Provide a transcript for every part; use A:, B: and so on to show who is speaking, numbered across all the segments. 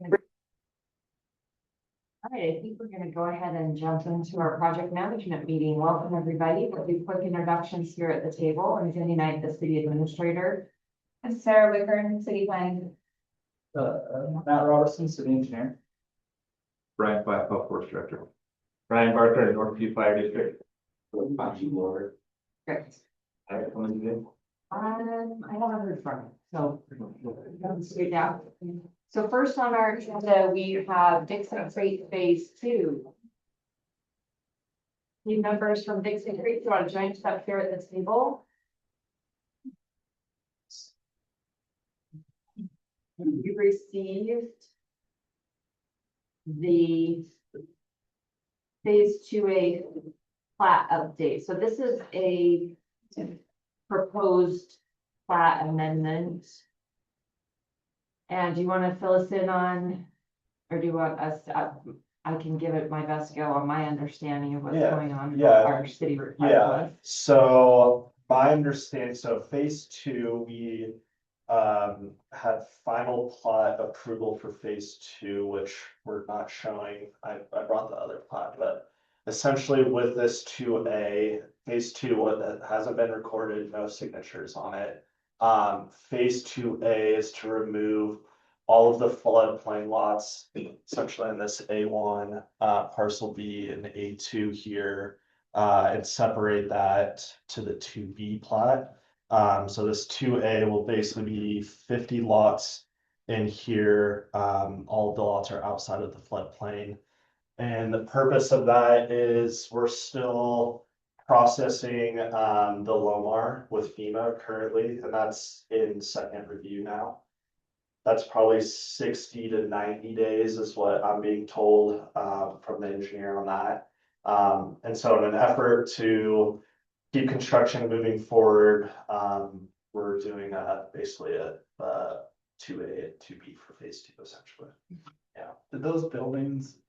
A: All right, I think we're gonna go ahead and jump into our project management meeting. Welcome, everybody. We'll do quick introductions here at the table. I'm Jenny Knight, the city administrator.
B: I'm Sarah Wickern, city planning.
C: Matt Robertson, city engineer.
D: Brian Platt, Public Works Director.
C: Ryan Barker, Northview Fire District.
D: Lord.
A: Great.
D: I don't
A: I haven't heard from him, so come straight down. So first on our agenda, we have Dixon Creek Phase 2. Team members from Dixon Creek, you want to join us up here at the table? You received the Phase 2A plat update. So this is a proposed plat amendment. And do you want to fill us in on, or do you want us, I can give it my best go on my understanding of what's going on.
C: Yeah.
A: Our city.
C: Yeah, so my understanding, so phase 2, we had final plot approval for phase 2, which we're not showing. I brought the other plot, but essentially with this 2A, phase 2, what that hasn't been recorded, no signatures on it. Phase 2A is to remove all of the floodplain lots, essentially in this A1, parcel B and A2 here, and separate that to the 2B plot. So this 2A will basically be 50 lots in here. All of the lots are outside of the floodplain. And the purpose of that is we're still processing the LOMAR with FEMA currently, and that's in second review now. That's probably 60 to 90 days is what I'm being told from the engineer on that. And so in an effort to keep construction moving forward, we're doing basically a 2A and 2B for phase 2 essentially. Yeah.
E: Did those buildings,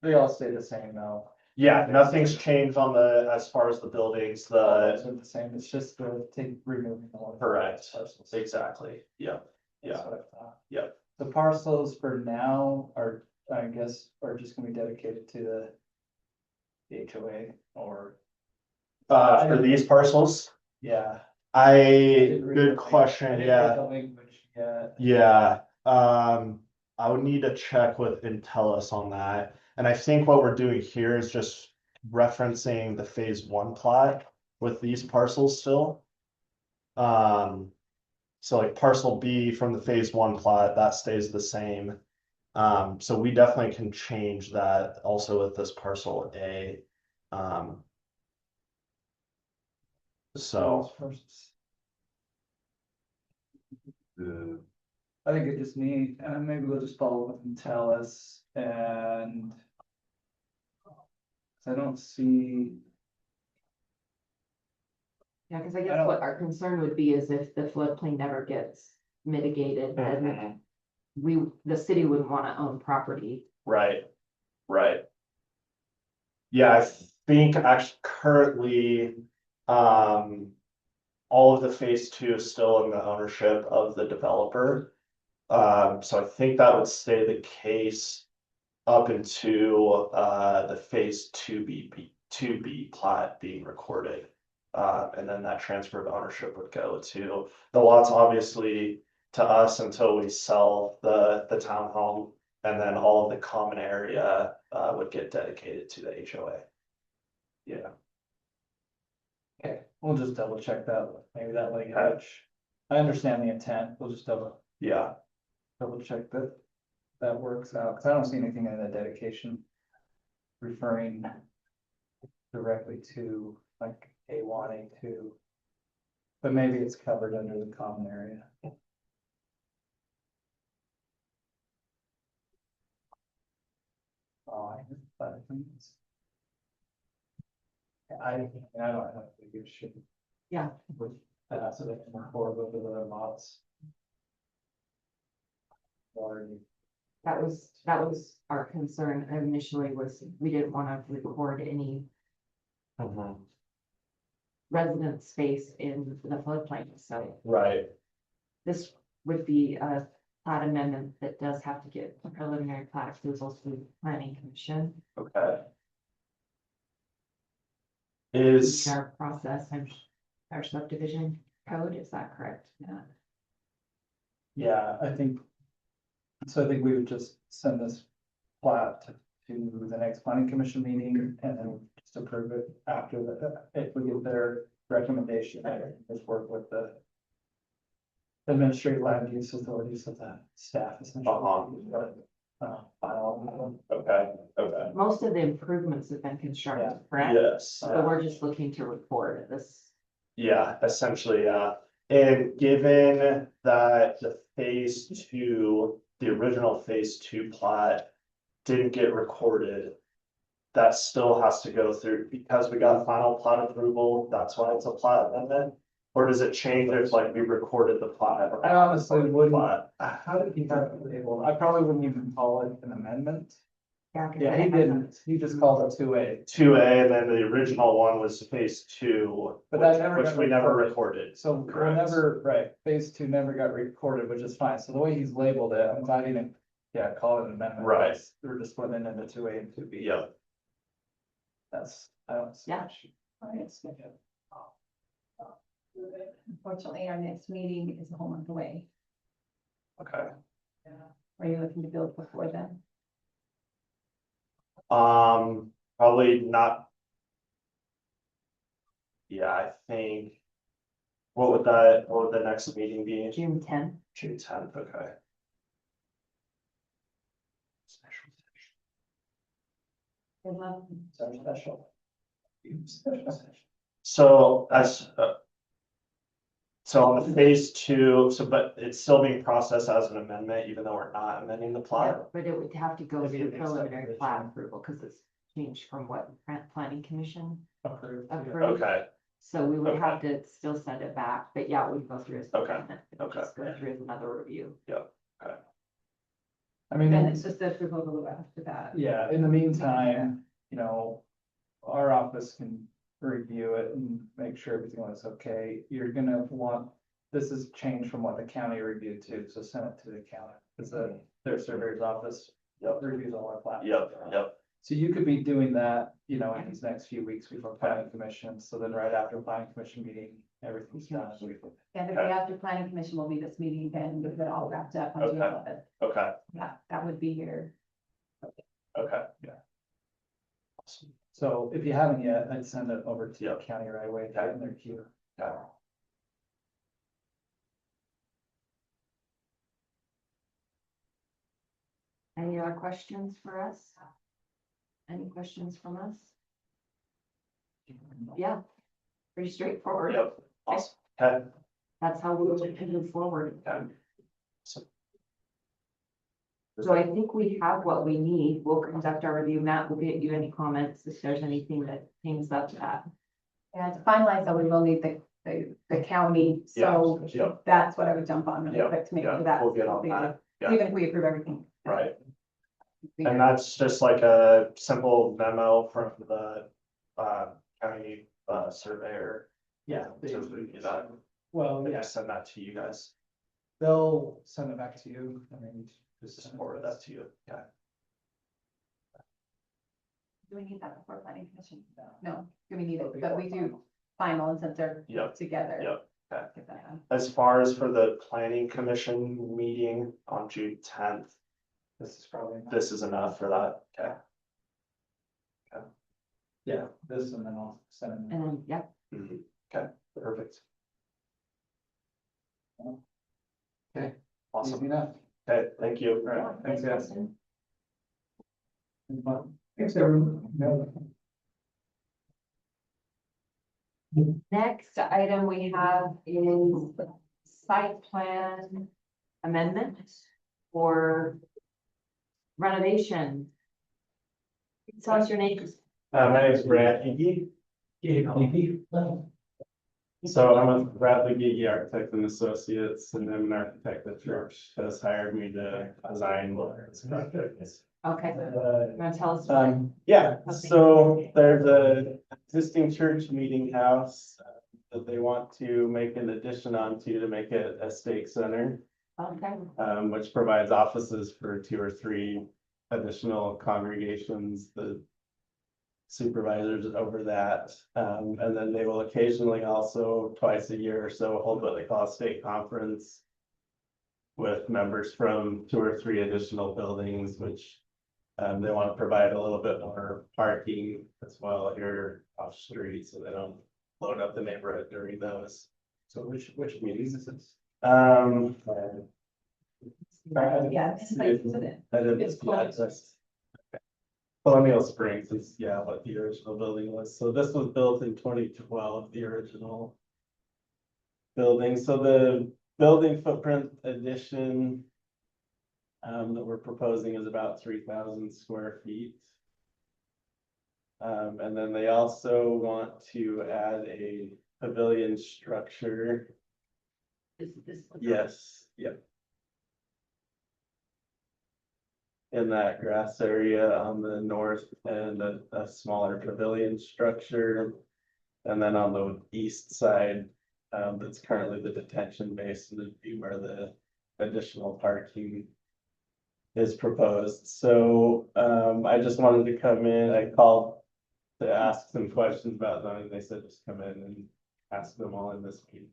E: they all stay the same now?
C: Yeah, nothing's changed on the, as far as the buildings,
E: Those are the same, it's just the removing the one.
C: Correct.
E: Parcels.
C: Exactly, yeah, yeah.
E: That's what I thought.
C: Yep.
E: The parcels for now are, I guess, are just gonna be dedicated to the HOA or,
C: For these parcels,
E: yeah.
C: good question, yeah.
E: The language, yeah.
C: Yeah, I would need to check with Intellis on that. And I think what we're doing here is just referencing the phase 1 plot with these parcels still. So like parcel B from the phase 1 plot, that stays the same. So we definitely can change that also with this parcel A. So
E: I think it just need, maybe we'll just follow up and tell us, and I don't see.
A: Yeah, because I guess what our concern would be is if the floodplain never gets mitigated, then the city wouldn't want to own property.
C: Right. Yeah, I think actually currently, all of the phase 2 is still in the ownership of the developer. So I think that would stay the case up into the phase 2B plat being recorded. And then that transfer of ownership would go to the lots, obviously, to us until we sell the townhome, and then all of the common area would get dedicated to the HOA. Yeah.
E: Okay, we'll just double check that, maybe that language. I understand the intent, we'll just double check that that works out, because I don't see anything in the dedication referring directly to like A1, A2. But maybe it's covered under the common area. Oh, I don't have to give shit.
A: Yeah.
E: So they can record over the other lots. Already.
A: That was our concern initially, was we didn't want to record any resident space in the floodplain, so
C: Right.
A: this would be a plat amendment that does have to get preliminary plat approval through the planning commission.
C: Okay. Is,
A: Our process and our subdivision code, is that correct? Yeah.
E: Yeah, I think. So I think we would just send this plat to the next planning commission meeting and then just approve it after if we get their recommendation, just work with the administrative land use authorities of the staff essentially. Final.
C: okay, okay,
A: Most of the improvements have been constructed, correct?
C: yes.
A: So we're just looking to record this.
C: Yeah, essentially, yeah. And given that the phase two, the original phase two plat didn't get recorded, that still has to go through because we got final plat approval. That's why it's a plat amendment. Or does it change if like we recorded the plat?
E: I honestly wouldn't.
C: Plat?
E: How did he have it labeled? I probably wouldn't even call it an amendment.
A: 'Cause
E: Yeah,
A: it
E: he
A: hasn't-
E: didn't. He just called it 2A.
C: 2A, and then the original one was phase two,
E: But that
C: which
E: never
C: which
E: got
C: we never
E: recorded.
C: recorded.
E: So
C: Correct.
E: whenever, right, phase two never got recorded, which is fine. So the way he's labeled it, I'm glad he didn't, yeah, call it an amendment.
C: Right.
E: We're just splitting it into 2A and 2B.
C: Yeah,
E: That's, I don't.
A: Yeah.
B: Unfortunately, our next meeting is a whole month away.
C: okay.
B: Are you looking to build before then?
C: Probably not. Yeah, I think. What would the next meeting be?
A: June 10th.
C: June 10th, okay.
E: Sorry, special.
C: So as. So on the phase two, but it's still being processed as an amendment, even though we're not amending the
A: Yeah,
C: plat.
A: but it would have to go
E: It'd be
A: through
E: the next
A: preliminary
E: subdivision.
A: plat approval because it's changed from what planning commission
E: Approved.
A: approved.
C: Okay,
A: So we would have to still send it back, but yeah, it would go through as. an
C: Okay,
A: amendment. It would
C: okay.
A: Just go through as another review.
E: I mean.
B: Then it's just the approval after that.
E: Yeah, in the meantime, you know, our office can review it and make sure everything was okay. You're gonna want, this is changed from what the county reviewed too, so send it to the county. Cause their surveyor's office reviews all our plans.
C: yep,
E: So you could be doing that, you know, in these next few weeks before planning commission, so then right after planning commission meeting, everything's done.
B: And the day after planning commission will be this meeting, then with it all wrapped up on June
C: Okay.
B: 11th.
C: okay,
B: Yeah, that would be your.
C: okay.
E: So if you haven't yet, I'd send it over to the
C: Yep.
E: county right away, get in their queue.
C: Okay.
A: Any other questions for us? Any questions from us? Yeah, pretty straightforward.
C: Yep, awesome, okay,
A: That's how we would move forward.
C: okay.
A: So I think we have what we need. We'll conduct our review. Matt will get you any comments if there's anything that hangs up that.
B: And to finalize, that we will need the county, so
C: Yep,
B: that's what I would jump on really
C: Yeah,
B: quick to make
C: yeah,
B: sure that.
C: we'll get on that, yeah.
B: Even if we approve everything.
C: right. And that's just like a simple memo from the county surveyor.
E: Yeah.
C: To review that.
E: Well,
C: They
E: yeah,
C: just send that to you guys,
E: they'll send it back to you, I mean,
C: just forward that to you, yeah.
B: Do we need that before planning commission? No, do we need it, but we do final and since they're
C: Yep,
B: together.
C: yep. Okay.
B: Get that done.
C: As far as for the planning commission meeting on June 10th,
E: This is probably.
C: this is enough for that, okay?
E: Yeah, this and then I'll send it.
A: And then, yeah,
C: Mhm. Okay, perfect.
E: Okay. Easy
C: Awesome,
E: enough.
C: okay, thank you.
E: All right, thanks guys.
B: Thanks,
E: everyone.
A: next item we have is site plan amendment for renovation. Tell us your names.
F: My name is Brad Iggy. So I'm with Bradley Iggy Architect and Associates, and I'm an architect that church has hired me to design this project.
A: Okay, you wanna tell us? what-
F: Yeah, so there's a existing church meeting house that they want to make an addition onto to make it a stake center.
A: Okay,
F: which provides offices for 2 or 3 additional congregations, the supervisors over that. And then they will occasionally also twice a year or so hold what they call a state conference with members from 2 or 3 additional buildings, which they want to provide a little bit more parking as well here off street, so they don't load up the neighborhood during those.
D: So which meetings is this?
B: Yeah, it's like, isn't it? It's close.
F: Colonial Springs is, yeah, what the original building was. So this was built in 2012, the original building. So the building footprint addition that we're proposing is about 3,000 square feet. And then they also want to add a pavilion structure.
A: is this?
F: Yes, yep. In that grass area on the north and a smaller pavilion structure. And then on the east side, that's currently the detention basin would be where the additional parking is proposed. So, I just wanted to come in, I called to ask some questions about zoning. They said just come in and ask them all in this meeting.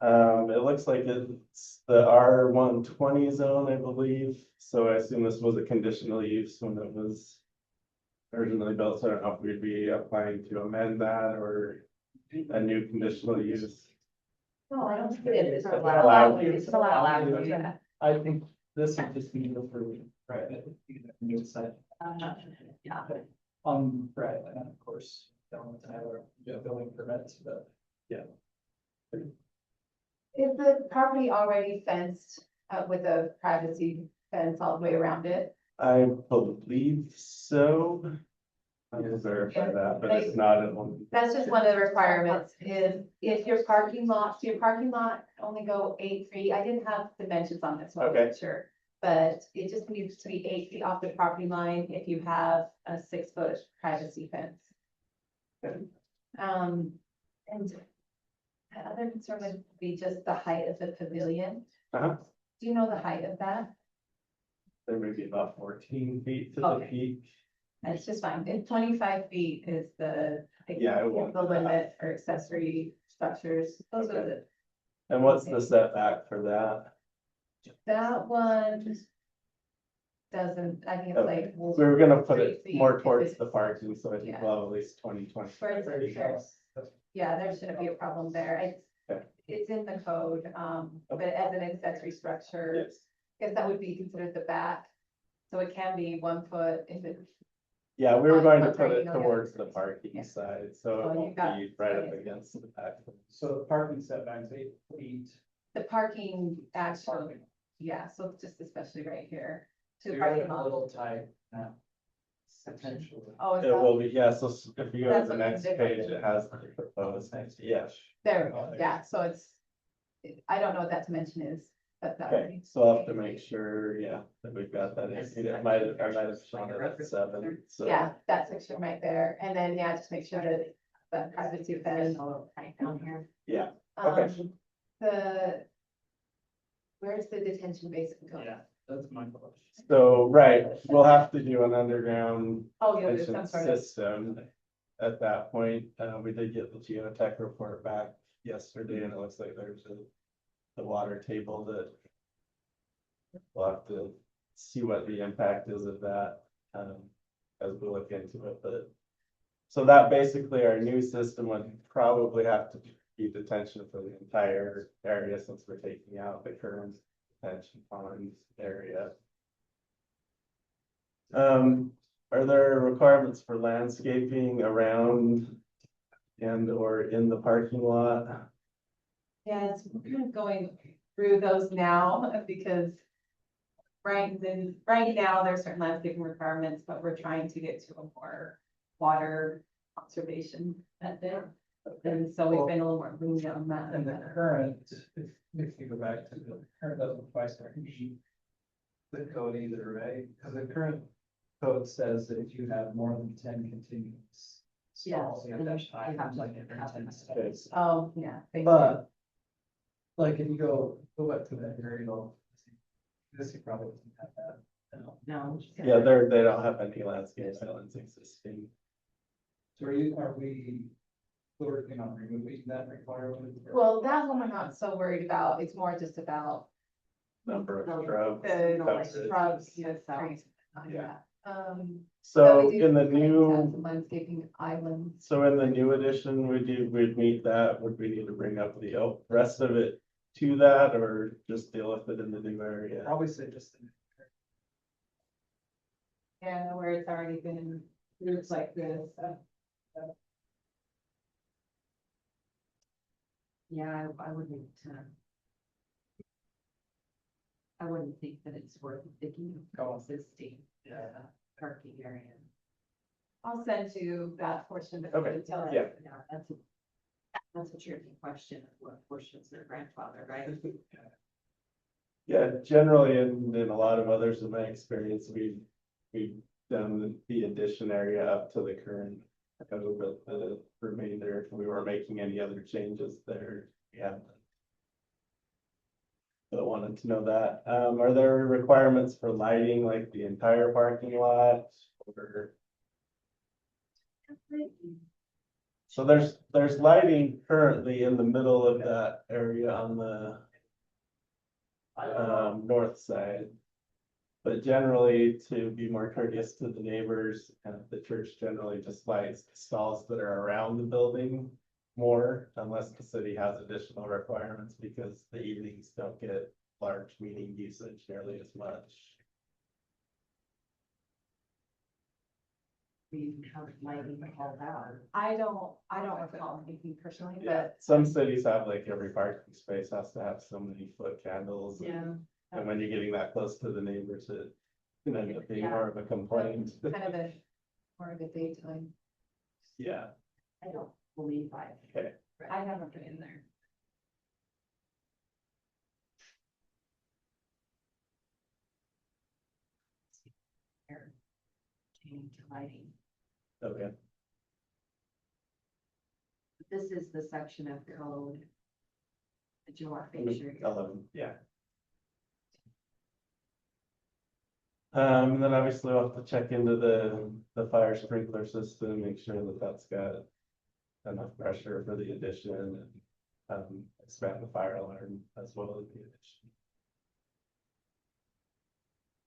F: It looks like it's the R120 zone, I believe, so I assume this was a conditional use when it was originally built, so I don't know if we'd be applying to amend that or a new conditional use.
B: No, I don't think
A: It is
B: allowed.
A: allowed.
B: It's allowed to do that.
E: I think this would just be for private, new site
A: Yeah.
E: on private, and of course, don't have a building permits, but.
B: Is the property already fenced with a privacy fence all the way around it?
F: I believe so. I will verify that, but it's not in one.
B: That's just one of the requirements is if your parking lot, so your parking lot only go 8 feet. I didn't have dimensions on this, so I wasn't sure. But it just needs to be 8 feet off the property line if you have a 6-foot privacy fence. And the other concern would be just the height of the pavilion.
F: Uh-huh.
B: Do you know the height of that?
F: There may be about 14 feet to the
B: Okay.
F: peak.
B: It's just fine. If 25 feet is the.
F: Yeah, it won't.
B: The limit for accessory structures, those are the,
F: And what's the setback for that?
B: that one. Doesn't, I think it's
F: Okay.
B: like.
F: We were gonna put
B: 3
F: it
B: feet
F: more
B: if
F: towards
B: it's-
F: the parking, so I think
B: Yeah.
F: we'll have at least 20, 25.
B: Where's
F: 30.
B: yeah, there shouldn't be a problem there.
F: Okay.
B: It's in the code, but as an accessory structure,
F: Yes.
B: because that would be considered the back. So it can be 1 foot if it,
F: Yeah, we were going to put
B: Footprint,
F: it
B: you know, yeah.
F: towards the parking
B: Yeah.
F: side, so
B: Oh,
F: it
B: you
F: won't
B: got
F: be right up
B: space.
F: against the back.
E: So the parking setbacks 8 feet.
B: the parking actually, yeah, so it's just especially right here.
E: So
B: To the
E: you're
B: parking
E: a
B: lot.
E: little tight now. Potentially.
B: Oh, is
F: It
B: that,
F: will be, yeah, so if you go to
B: That's
F: the
B: something
F: next
B: different.
F: page, it has the proposed, yeah.
B: there we go, yeah, so it's, I don't know what that dimension is, but that.
F: Okay, so I'll have to make sure, yeah, that we've got that in. I might have shown it at 7, so.
B: Yeah, that section right there, and then, yeah, just make sure that the privacy fence.
A: Right down here.
F: Yeah, okay.
B: Where's the detention basin going?
E: Yeah, that's my question.
F: So, right, we'll have to do an underground
B: Oh, yeah, there's
F: detention
B: some sort of,
F: system. At that point, we did get the geotech report back yesterday, and it looks like there's the water table that we'll have to see what the impact is of that, as we look into it, but. So that basically our new system would probably have to be detention for the entire area since we're taking out the current detention ponds area. Are there requirements for landscaping around and or in the parking lot?
B: yeah, it's going through those now, because right now, there's certain landscaping requirements, but we're trying to get to a more water conservation method. And so we've been a little more lenient on that.
E: And the current, if you go back to the current doesn't apply to the code either, right? Because the current code says that if you have more than 10 continuous stalls, you have to have 5, like every 10 stalls.
B: Oh, yeah.
E: But Like if you go back to that aerial, this probably doesn't have that.
A: No.
F: Yeah, they don't have any landscape islands existing.
E: So are we working on removing that requirement?
B: Well, that one we're not so worried about. It's more just about
F: Number of
A: No,
F: shrubs.
B: the like
F: coverage.
B: shrubs,
A: Yeah, so-
B: trees.
F: Yeah.
B: Um.
F: So
B: but we do
F: in the
B: plan to have
F: new,
B: some Landscaping islands.
F: so in the new edition, we'd meet that, would we need to bring up the rest of it to that, or just deal with it in the new area?
E: Probably say just.
B: Yeah, where it's already been groups like this,
A: Yeah, I wouldn't, I wouldn't think that it's worth thinking of existing, parking area.
B: I'll send you that portion. of the
F: Okay,
B: details.
F: yeah.
A: That's a tricky question, of what portions are grandfather, right?
F: Yeah, generally, in a lot of others in my experience, we've done the addition area up to the current code, but the remainder, if we were making any other changes there, yeah. But wanted to know that, are there requirements for lighting, like the entire parking lot, or? So there's lighting currently in the middle of that area on the north side. But generally, to be more courteous to the neighbors, the church generally just lights the stalls that are around the building more, unless the city has additional requirements, because the evenings don't get large meeting usage nearly as much.
A: We have lighting called out.
B: I don't recall anything personally,
F: Yeah,
B: but
F: some cities have like every parking space has to have so many foot candles.
A: Yeah.
F: And when you're getting that close to the neighbors, it can end up being more of a complaint.
B: kind of a, more of a daytime.
F: Yeah,
A: I don't believe
F: okay.
B: I haven't been in there.
A: Change lighting.
F: Okay,
A: This is the section of code that you want to make sure.
F: 11, yeah. And then obviously we'll have to check into the fire sprinkler system, make sure that that's got enough pressure for the addition, and expand the fire alarm as well as the addition.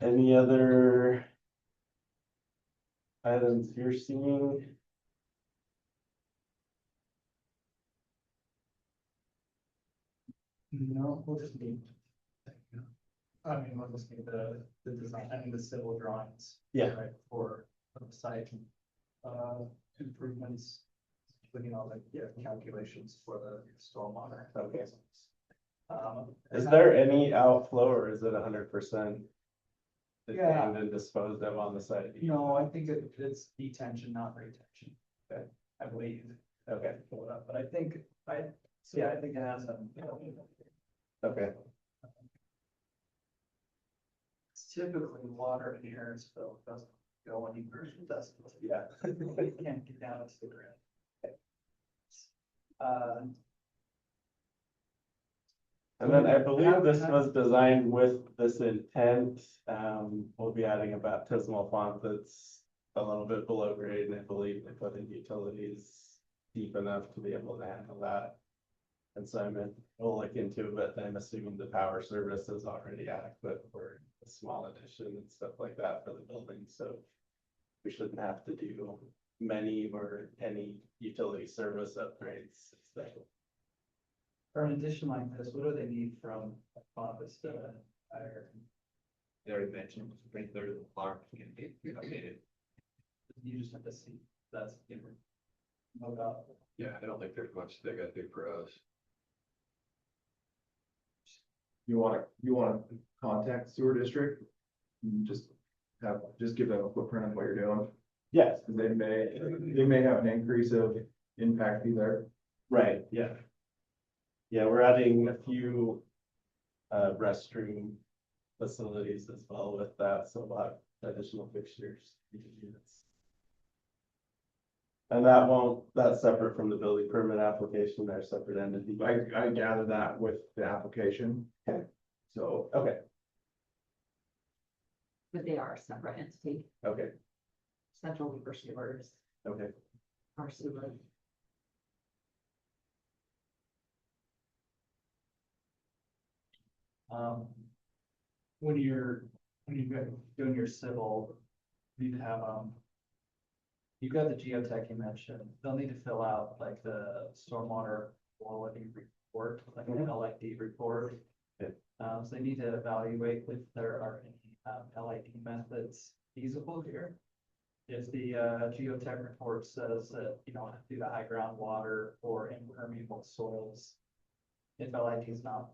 F: Any other items you're seeing?
E: No, we'll just need. I mean, we'll just need the design, I mean, the civil drawings.
F: Yeah.
E: Right, for the site, improvements, including all the calculations for the stormwater.
F: Okay.
E: Um,
F: Is there any outflow, or is it 100%?
E: Yeah.
F: Detained and disposed of on the site?
E: No, I think it's detention, not retention.
F: Okay.
E: I believe.
F: Okay.
E: Pull it up, but I think, I think it has a.
F: Okay,
E: It's typically water in Harrisville, it doesn't go anywhere, it doesn't.
F: yeah.
E: It can't get down to the ground.
F: And then I believe this was designed with this intent. We'll be adding a baptismal font that's a little bit below grade, and I believe they put in utilities deep enough to be able to handle that. And so we'll look into it, but I'm assuming the power service is already adequate for a small addition and stuff like that for the building, so we shouldn't have to do many or any utility service upgrades.
E: For an addition like this, what do they need from office to hire?
D: They already mentioned, sprinkler, the alarm can be updated.
E: You just have to see, that's different. No doubt.
D: Yeah, I don't think there's much they gotta do for us.
G: You wanna contact sewer district? And just give them a footprint of what you're doing,
F: Yes,
G: they may have an increase of impact fee there.
F: right, yeah. Yeah, we're adding a few restroom facilities as well with that, so a lot of additional fixtures. Units. And that's separate from the building permit application, they're separate entity.
G: I gather that with the application.
F: Okay.
G: So,
F: Okay,
A: But they are a separate entity,
F: okay,
A: central Weaver sewers,
F: okay.
A: our sewer.
E: When you're doing your civil, you need to have, you've got the geotech you mentioned, they'll need to fill out like the stormwater quality report, like an LID report.
F: Yeah.
E: So they need to evaluate if there are any, LID methods feasible here. If the, geotech report says that, due to high groundwater or impermeable soils, if LID is not,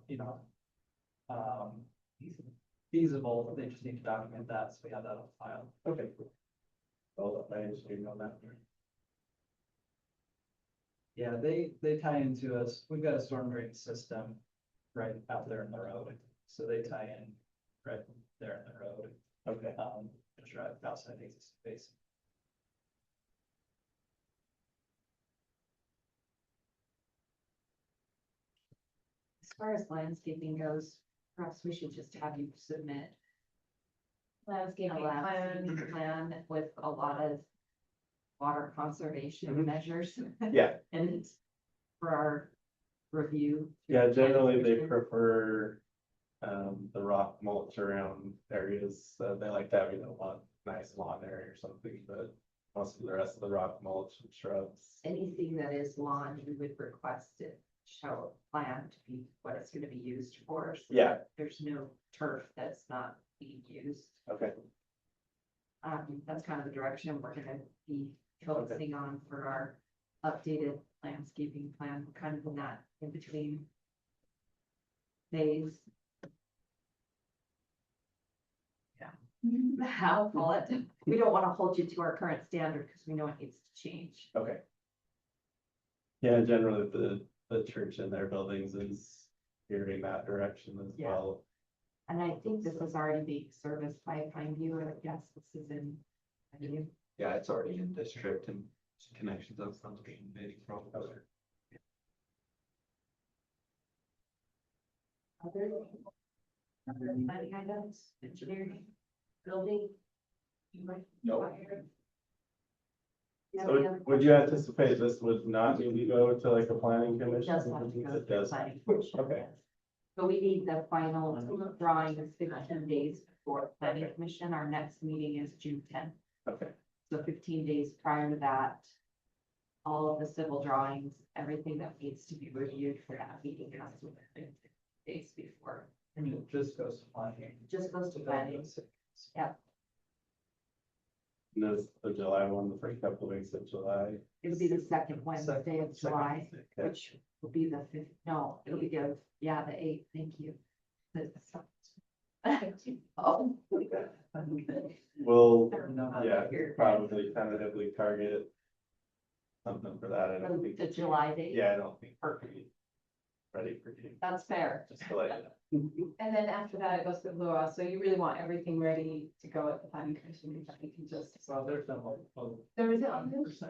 E: feasible, they just need to document that, so we have that on file.
F: Okay. Well, I understand on that.
E: Yeah, they tie into us, we've got a storm drain system right out there in the road, so they tie in right there in the road.
F: Okay.
E: Just right outside the existing basin.
A: As far as landscaping goes, perhaps we should just have you submit a
B: Landscaping
A: landscaping
B: plan.
A: plan with a lot of water conservation
F: Mhm.
A: measures.
F: Yeah.
A: And for our review.
F: Yeah, generally they
A: Planning commission.
F: prefer, the rock mulch around areas, they like to have, one nice lawn area or something, but most of the rest of the rock mulch and shrubs.
A: Anything that is lawn, we would request it show a plan to be what it's gonna be used for. So
F: Yeah.
A: there's no turf that's not being used.
F: Okay,
A: That's kind of the direction we're gonna be focusing on for our updated landscaping plan, kind of in that in between phase. I'll call it. We don't want to hold you to our current standard because we know it needs to change.
F: okay. Yeah, generally the church and their buildings is hearing that direction as
A: Yeah.
F: well.
A: And I think this is already being serviced by Pineview, or yes, this is in Pineview.
D: Yeah, it's already in district and connections of something bidding from.
A: Other planning items, engineering, building.
G: Nope.
A: Yeah,
F: So would you anticipate this would not need to go to like a planning
A: it
F: commission?
A: does have to go
F: It
A: through
F: does.
A: planning commission.
F: Okay.
A: yes. But we need the final drawing of 15 days before planning commission. Our next meeting is June 10th.
F: Okay,
A: So 15 days prior to that, all of the civil drawings, everything that needs to be reviewed for that meeting has to be done days before.
E: And it just goes to planning.
A: It just goes to planning.
F: and there's the July one, the first couple of weeks of July.
A: It'll be the second Wednesday of July,
F: Okay.
A: which will be the fifth, no, it'll be the, yeah, the 8th, thank you. Oh.
F: We'll,
E: No,
F: yeah, probably tentatively target something for that. I don't think.
A: The July date.
F: Yeah, I don't think we're ready for you,
A: That's fair.
F: just to let you know.
B: And then after that, it goes to Laura, so you really want everything ready to go at the planning commission, you can just.
E: So there's no.
B: There is it on this?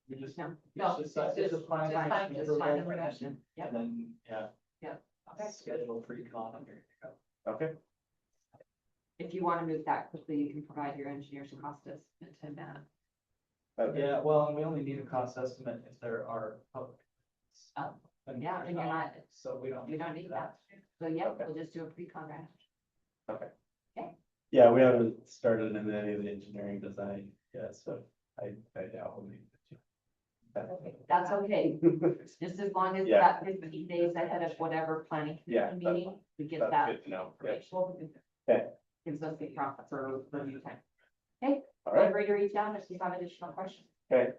E: We just.
A: No.
B: No,
E: It's just a planning.
B: fine,
E: commission
B: just fine,
E: approval,
A: Commission. Yep.
E: And then, yeah.
A: Yeah.
B: Okay.
E: Schedule pre-con and here you go.
F: Okay,
A: If you want to move that quickly, you can provide your engineer's cost estimate to Matt.
F: okay,
E: Yeah, well, and we only need a cost estimate if there are public.
A: Oh,
E: And
A: yeah, and you're not,
E: So we don't.
A: you don't need that. So yeah, we'll just do a pre-con round.
F: yeah, we haven't started in any of the engineering design yet, so I doubt we'll need to.
A: That's okay, just as long as
F: Yeah.
A: that 15 days ahead of whatever planning
F: Yeah,
A: commission
F: that's
A: meeting, we get
F: That's
A: that.
F: good to know, yeah,
A: information.
F: Okay.
A: Gives us the proper for review time. Okay,
F: all
A: feel
F: right,
A: free to reach out if you have additional questions.
F: okay,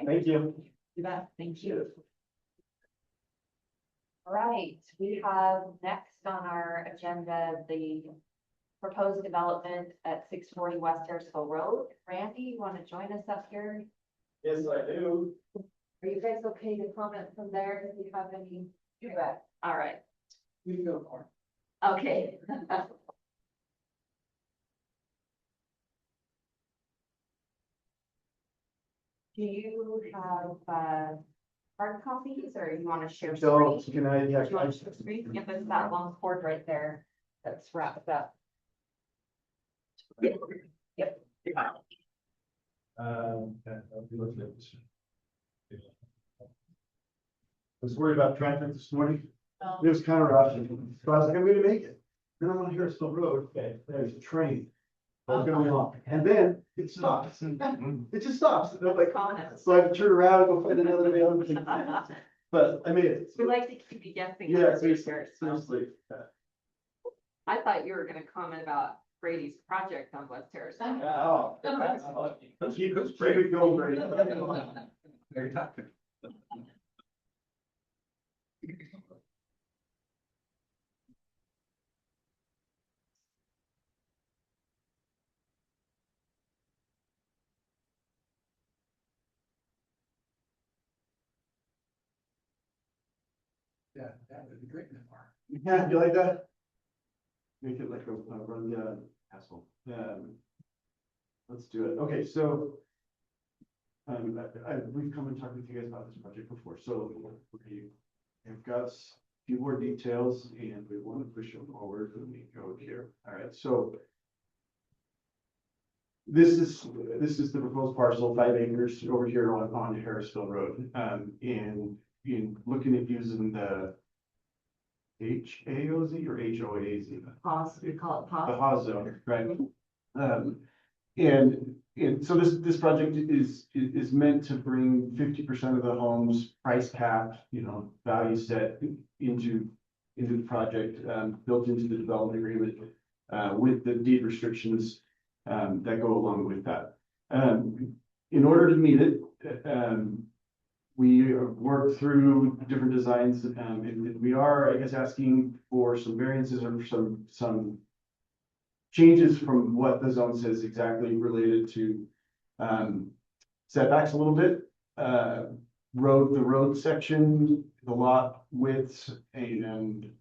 F: thank you.
A: You bet, thank you. All right, we have next on our agenda, the proposed development at 640 West Harrisville Road. Randy, you want to join us up here?
F: Yes, I do.
A: Are you guys okay to comment from there? If you have any? You bet. All right,
E: We can go more.
A: okay. Do you have, hard copies or you want to share
G: So,
A: screen?
G: can I, yeah,
A: Do you want to share screen? Yep, there's that long cord right there that's wrapped up. Yep.
G: I'll be looking at this. I was worried about traffic this morning. It was kind of rough. So I was like, I'm gonna make it. Then I'm on Harrisville Road. Okay, there's a train. Going along. And then it stops. It just stops. And I'm like, so I have to turn around and go find another way out. But I made it.
A: We like to keep you guessing.
G: Yeah,
A: on
G: seriously,
A: your shares.
G: seriously.
A: I thought you were gonna comment about Brady's project on West Terrace.
G: Oh. Keep it going, Brady.
D: Very topic.
G: Yeah, that would be great. Yeah, you like that? Make it like a run asshole. Let's do it. Okay, so. We've come and talked with you guys about this project before, so we've got a few more details and we want to push them forward when we go here. All right, so. This is the proposed parcel, 5 acres over here on Harrisville Road. In looking at using the HAOZ or HOAZ?
A: Pause, we call it
G: The
A: pause.
G: Haas zone, right? And so this project is meant to bring 50% of the homes price cap, value set into the project, built into the development agreement, with the deed restrictions, that go along with that. In order to meet it, we worked through different designs, and we are, I guess, asking for some variances or some changes from what the zone says exactly related to setbacks a little bit. The road section, the lot widths, and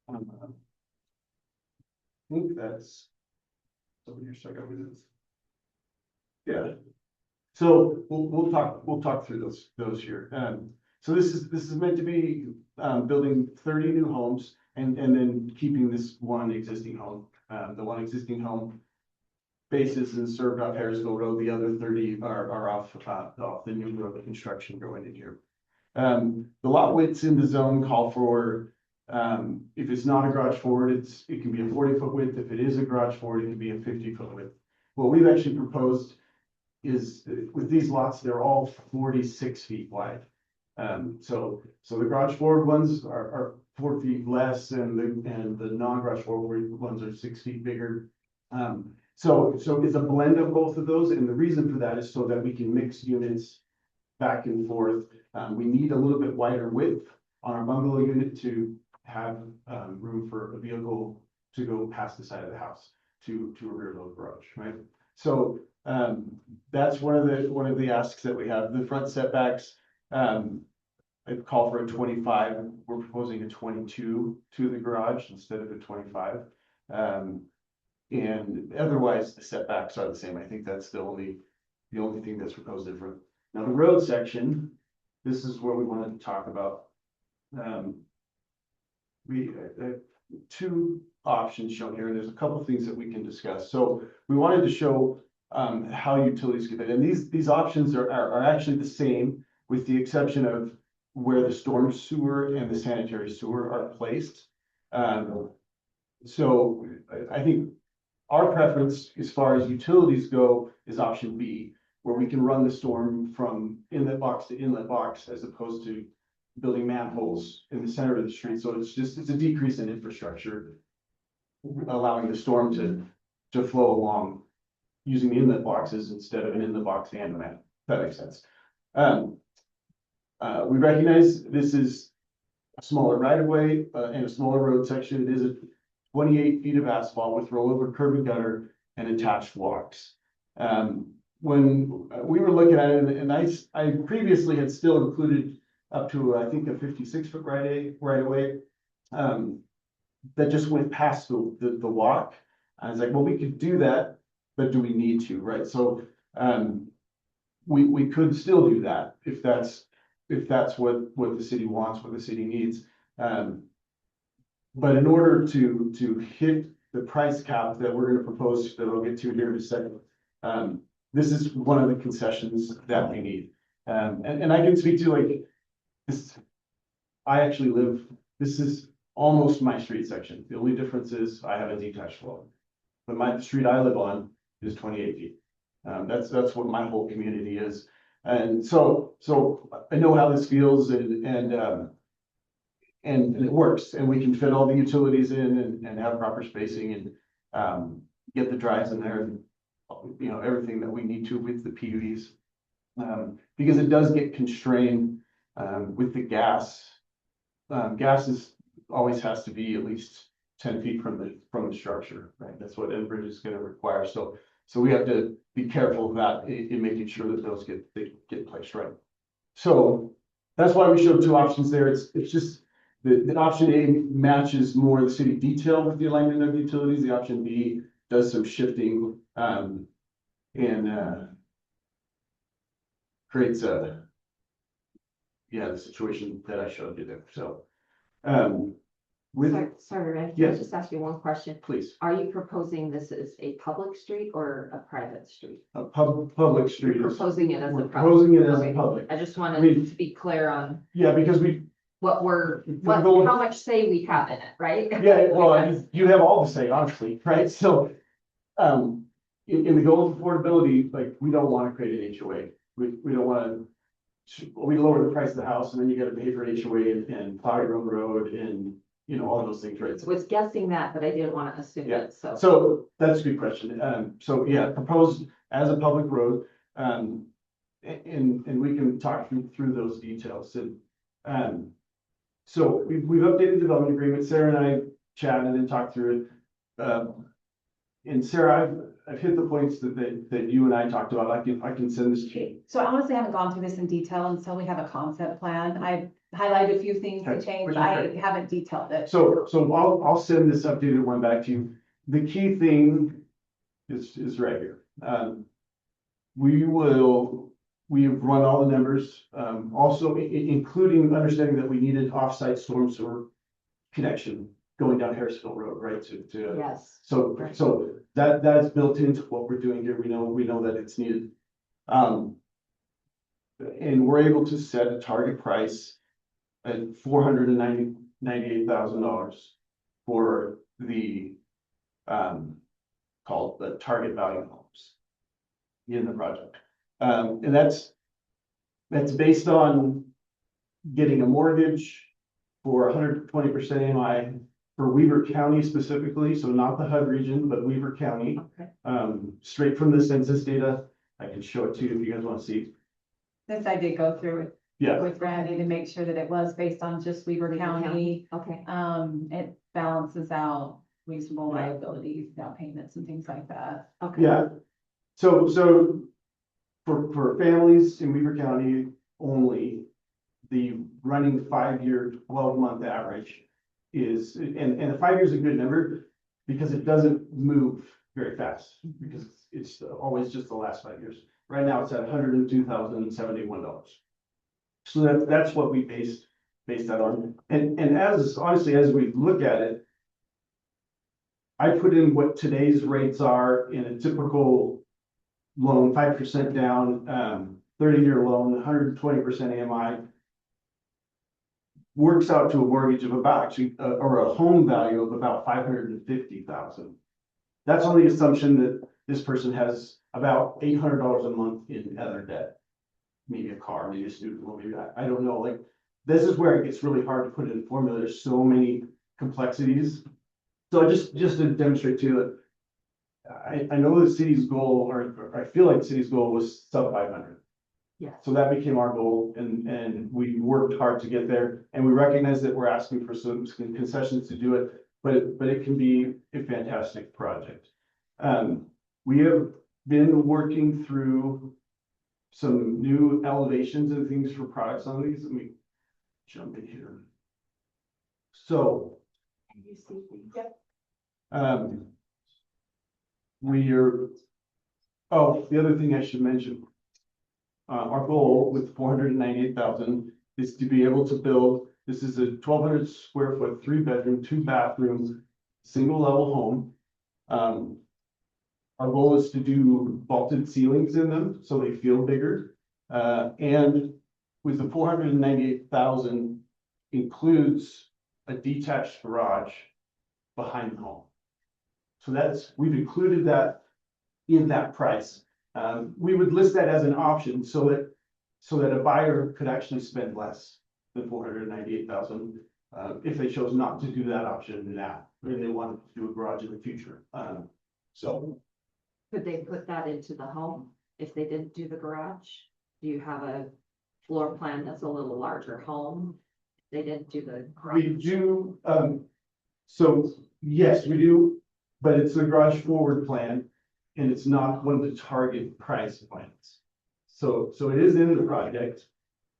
G: I think that's over here. So I got with this. Yeah. So we'll talk through those here. So this is meant to be building 30 new homes and then keeping this one existing home. The one existing home bases and served off Harrisville Road. The other 30 are off the new road construction going in here. The lot widths in the zone call for, if it's not a garage forward, it can be a 40-foot width. If it is a garage forward, it can be a 50-foot width. What we've actually proposed is with these lots, they're all 46 feet wide. So the garage forward ones are 4 feet less and the non-garage forward ones are 6 feet bigger. So it's a blend of both of those. And the reason for that is so that we can mix units back and forth. We need a little bit wider width on our bungalow unit to have room for a vehicle to go past the side of the house to a rear load garage, right? So that's one of the asks that we have. The front setbacks, I call for a 25. We're proposing a 22 to the garage instead of a 25. And otherwise the setbacks are the same. I think that's the only thing that's proposed different. Now the road section, this is what we wanted to talk about. We two options shown here, and there's a couple things that we can discuss. So we wanted to show how utilities get it, and these options are actually the same, with the exception of where the storm sewer and the sanitary sewer are placed. So I think our preference as far as utilities go is option B, where we can run the storm from inlet box to inlet box as opposed to building manholes in the center of the street. So it's a decrease in infrastructure, allowing the storm to flow along using the inlet boxes instead of an inlet box and a man. If that makes sense. We recognize this is a smaller right of way and a smaller road section. It is a 28 feet of asphalt with rollover curb and gutter and attached walks. When we were looking at it, and I previously had still included up to, I think, a 56-foot right of way that just went past the walk. I was like, well, we could do that, but do we need to, right? So we could still do that if that's what the city wants, what the city needs. But in order to hit the price cap that we're gonna propose, that I'll get to here in a second, this is one of the concessions that we need. And I can speak to like this, I actually live, this is almost my street section. The only difference is I have a detached flow. But the street I live on is 28 feet. That's what my whole community is. And so I know how this feels and it works, and we can fit all the utilities in and have proper spacing and get the drives in there and, you know, everything that we need to with the PUDs. Because it does get constrained with the gas. Gas always has to be at least 10 feet from the structure, right? That's what Enbridge is going to require. So we have to be careful of that in making sure that those get placed right. So that's why we showed two options there. It's just the option A matches more the city detail with the alignment of utilities. The option B does some shifting and creates the situation that I showed you there. So
A: Sorry, Red, can I
G: Yes.
A: just ask you one question?
G: please,
A: Are you proposing this as a public street or a private street?
G: a public street.
A: You're proposing it as a
G: We're
A: public.
G: proposing it as a
A: Okay.
G: public.
A: I just
G: I mean-
A: wanted to be clear on
G: Yeah, because
A: what how much say we have in it, right?
G: yeah, well, you have all the say, honestly, right? So, in the goal of affordability, like, we don't want to create an HOA. We don't want to, we lower the price of the house and then you got to pay for an HOA and plow your own road and, you know, all those things, right?
A: Was guessing that, but I didn't want to assume
G: Yeah.
A: it, so.
G: So that's a good question. So yeah, proposed as a public road. And we can talk through those details. And so we've updated the development agreement. Sarah and I chatted and talked through it. And Sarah, I've hit the points that you and I talked about. I can send this to you.
B: So I honestly haven't gone through this in detail until we have a concept plan. I've highlighted a few things to
G: Okay,
B: change,
G: which
B: but
G: is
B: I
G: great.
B: haven't detailed it.
G: So I'll send this updated one back to you. The key thing is right here. We've run all the numbers, also including understanding that we needed offsite storm sewer connection going down Harrisville Road, right, to.
A: Yes.
G: So that is built into what we're doing here. We know that it's needed. And we're able to set a target price at $498,000 for the called the target value homes in the project. And that's based on getting a mortgage for 120% AMI for Weaver County specifically, so not the HUD region, but Weaver County.
A: Okay.
G: Straight from the census data. I can show it to you if you guys want to see.
B: This I did go through
G: Yeah,
B: with Randy to make sure that it was based on just Weaver
A: Weaver
B: County.
A: Okay,
B: It balances out reasonable
G: Yeah.
B: liabilities, down payments and things like that.
A: okay.
G: yeah. So for families in Weaver County only, the running 5-year, 12-month average is, and the 5 years is a good number because it doesn't move very fast because it's always just the last 5 years. Right now it's at $102,071. So that's what we based that on. And as honestly, as we look at it, I put in what today's rates are in a typical loan, 5% down, 30-year loan, 120% AMI. Works out to a mortgage of about or a home value of about $550,000. That's on the assumption that this person has about $800 a month in other debt. Maybe a car, maybe a student loan, maybe I don't know. Like, this is where it gets really hard to put in a formula. There's so many complexities. So just to demonstrate to you that I know the city's goal, or I feel like the city's goal was sub 500.
A: Yeah.
G: So that became our goal and we worked hard to get there, and we recognize that we're asking for some concessions to do it, but it can be a fantastic project. We have been working through some new elevations and things for products on these. Let me jump in here. So,
A: Can you see these?
G: we are, oh, the other thing I should mention. our goal with 498,000 is to be able to build, this is a 1,200 square foot, 3 bedroom, 2 bathrooms, single level home. Our goal is to do vaulted ceilings in them, so they feel bigger. And with the 498,000 includes a detached garage behind the home. So we've included that in that price. We would list that as an option so that a buyer could actually spend less than 498,000 if they chose not to do that option now, and they wanted to do a garage in the future. So
A: Could they put that into the home if they didn't do the garage? Do you have a floor plan that's a little larger home? They didn't do the
G: we
A: garage.
G: do, so yes, we do, but it's a garage forward plan and it's not one of the target price plans. So it is in the project.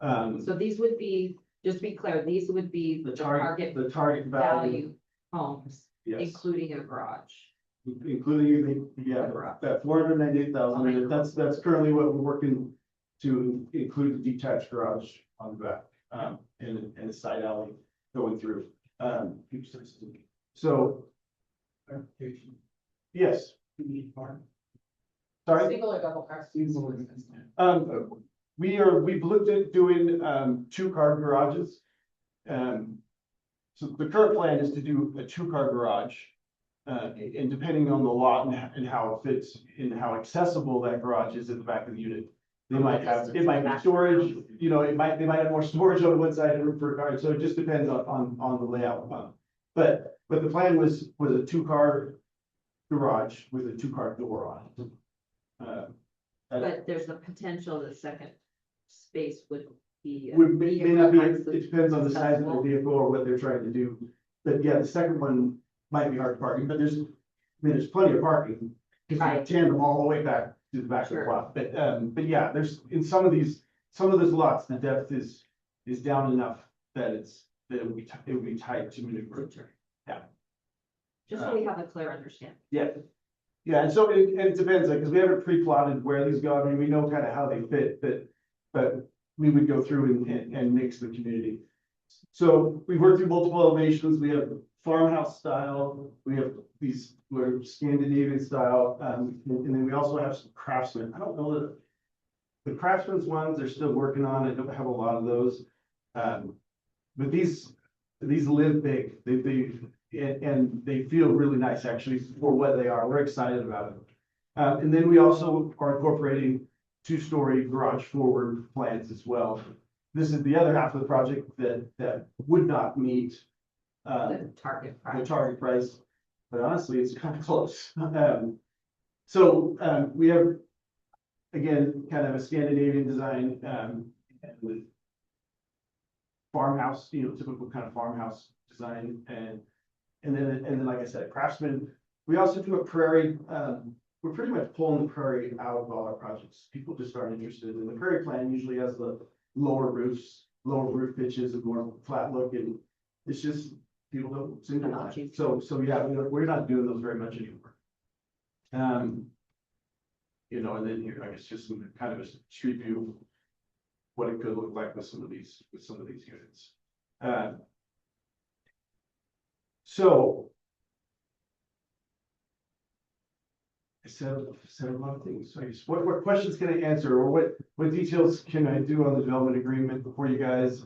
A: So these would be, just to be clear, these would be
G: The
A: the
G: target
A: target
G: value,
A: value homes,
G: yes,
A: including a garage.
G: including, that 498,000, and that's currently what we're working to include the detached garage on the back, and a side alley going through. So, yes. Sorry?
B: Single or double car?
G: We've looked at doing, 2-car garages. So the current plan is to do a 2-car garage. And depending on the lot and how it fits and how accessible that garage is at the back of the unit. It might be storage, they might have more storage on one side and room for a car, so it just depends on the layout. But the plan was a 2-car garage with a 2-car door on it.
A: But there's a potential the second space would be.
G: May not be, it depends on the size of the vehicle or what they're trying to do. But yeah, the second one might be hard parking, but there's plenty of parking. Because you
A: Right.
G: can tandem all the way back to the back of the
A: Sure.
G: lot. But yeah, there's, in some of those lots, the depth is down enough that it would be tight to maneuver.
A: Just so we have a clear understanding.
G: Yeah. Yeah, and so it depends, like, because we haven't pre-plotted where these go, I mean, we know kind of how they fit, but we would go through and mix the community. So we've worked through multiple elevations, we have farmhouse style, we have these, we're Scandinavian style, and then we also have some craftsmen. I don't know that the craftsman's ones they're still working on, I don't have a lot of those. But these live big, and they feel really nice actually for what they are. We're excited about it. And then we also are incorporating 2-story garage forward plans as well. This is the other half of the project that would not meet
A: The target
G: the
A: price.
G: target price, but honestly, it's kind of close. So we have, again, kind of a Scandinavian design, with farmhouse, typical kind of farmhouse design, and then, like I said, craftsman. We also do a prairie, we're pretty much pulling the prairie out of all our projects. People just aren't interested, and the prairie plan usually has the lower roof pitches, and more flat look, and it's just, people don't seem to like it. So yeah, we're not doing those very much anymore. And then here, I guess, just some kind of a street view of what it could look like with some of these units. So I said a lot of things. So I guess what questions can I answer, or what details can I do on the development agreement before you guys?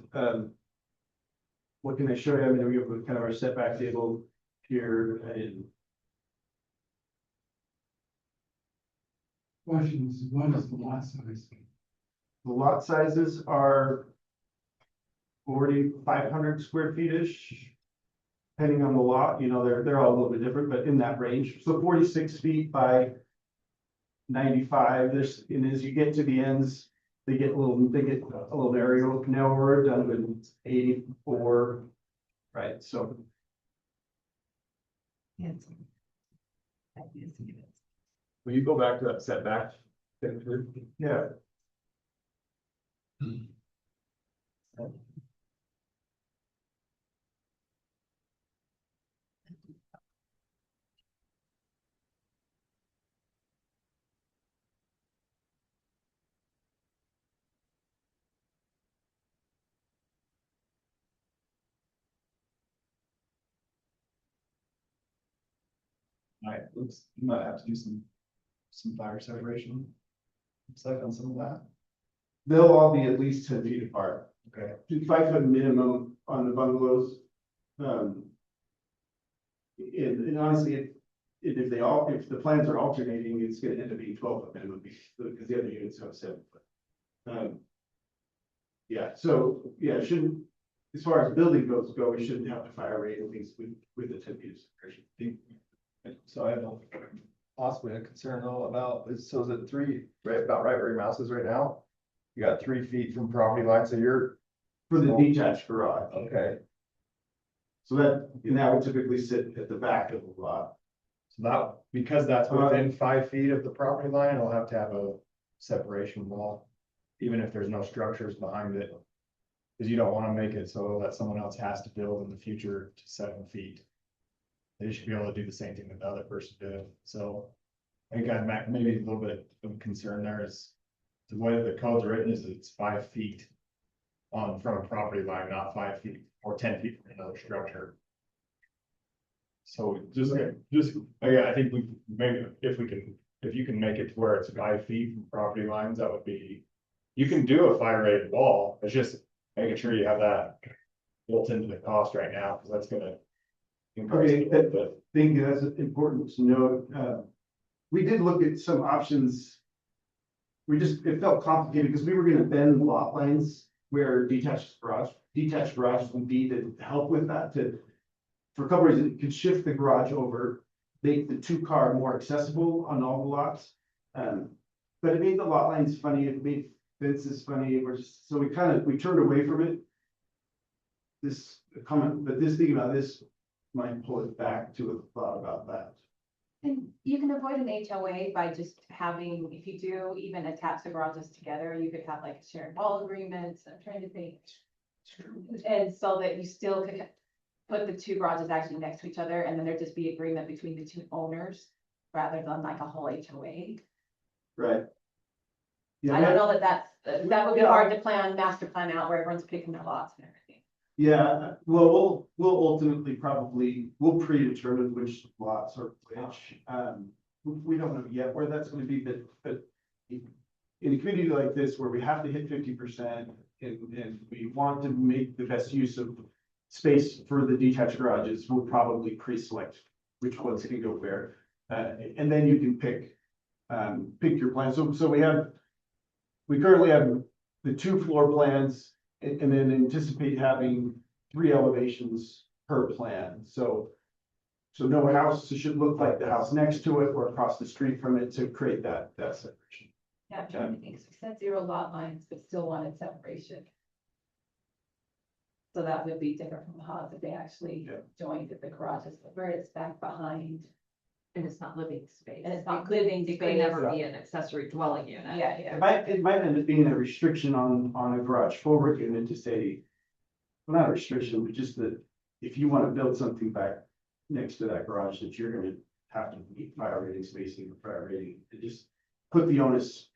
G: What can I show you? I mean, we have kind of our setback table here, and
H: Questions, what is the lot size?
G: the lot sizes are 4,500 square feet-ish. Depending on the lot, they're all a little bit different, but in that range. So 46 feet by 95. And as you get to the ends, they get a little narrower, down to 84. Right, so.
D: Will you go back to that setback?
G: Yeah.
E: You might have to do some fire separation. Looks like on some of that.
G: They'll all be at least 10 feet apart.
E: Okay.
G: 5 foot minimum on the bungalows. And honestly, if the plans are alternating, it's gonna end up being 12 foot minimum because the other units have 7 foot. Yeah, so, yeah, it shouldn't, as far as building codes go, we shouldn't have to fire rate at least with the 10 feet of separation.
E: So I have possibly a concern though about, so is it about right where your mouse is right now? You got 3 feet from property line, so you're,
G: For the detached garage.
E: okay,
G: So that would typically sit at the back of the lot.
E: so that, because that's within 5 feet of the property line, it'll have to have a separation wall. Even if there's no structures behind it. Cause you don't wanna make it so that someone else has to build in the future to 7 feet. They should be able to do the same thing that the other person did, so. I think maybe a little bit of concern there is. The way the code's written is it's 5 feet. From a property line, not 5 feet or 10 feet from another structure. So I think we maybe if you can make it to where it's 5 feet from property lines, that would be. You can do a fire rated wall, it's just making sure you have that built into the cost right now, because that's gonna.
G: Okay, I think that's important to note. We did look at some options. It felt complicated because we were gonna bend lot lines where detached garages would be to help with that for a couple reasons, it could shift the garage over, make the 2-car more accessible on all the lots. But it made the lot lines funny, it made fences funny, so we turned away from it. This thinking about this might pull it back to a thought about that.
B: And you can avoid an HOA by just having, if you do even attach the garages together, you could have like a shared wall agreement. I'm trying to think. And so that you still could put the 2 garages actually next to each other, and then there'd just be agreement between the 2 owners rather than like a whole HOA.
G: Right. Yeah,
B: I don't know that would be hard to master plan out where everyone's picking their lots and everything.
G: Yeah, well, we'll ultimately we'll predetermine which lots are which. We don't know yet where that's gonna be, but in a community like this where we have to hit 50% and we want to make the best use of space for the detached garages, we'll probably pre-select which ones can go where. And then you can pick your plan. So we currently have the 2 floor plans and then anticipate having 3 elevations per plan. So no house should look like the house next to it or across the street from it to create that separation.
B: Yeah, I'm trying to think, so we said 0 lot lines, but still wanted separation. So that would be different from the house if they actually joined at the garages, where it's back behind.
A: And it's not living space.
B: And it's not living
A: It could
B: space.
A: never be an accessory dwelling unit.
B: Yeah,
G: It might end up being a restriction on a garage forward unit to say, well, not a restriction, but just that if you want to build something back next to that garage, that you're gonna have to meet fire rating spacing or fire rating, to just put the onus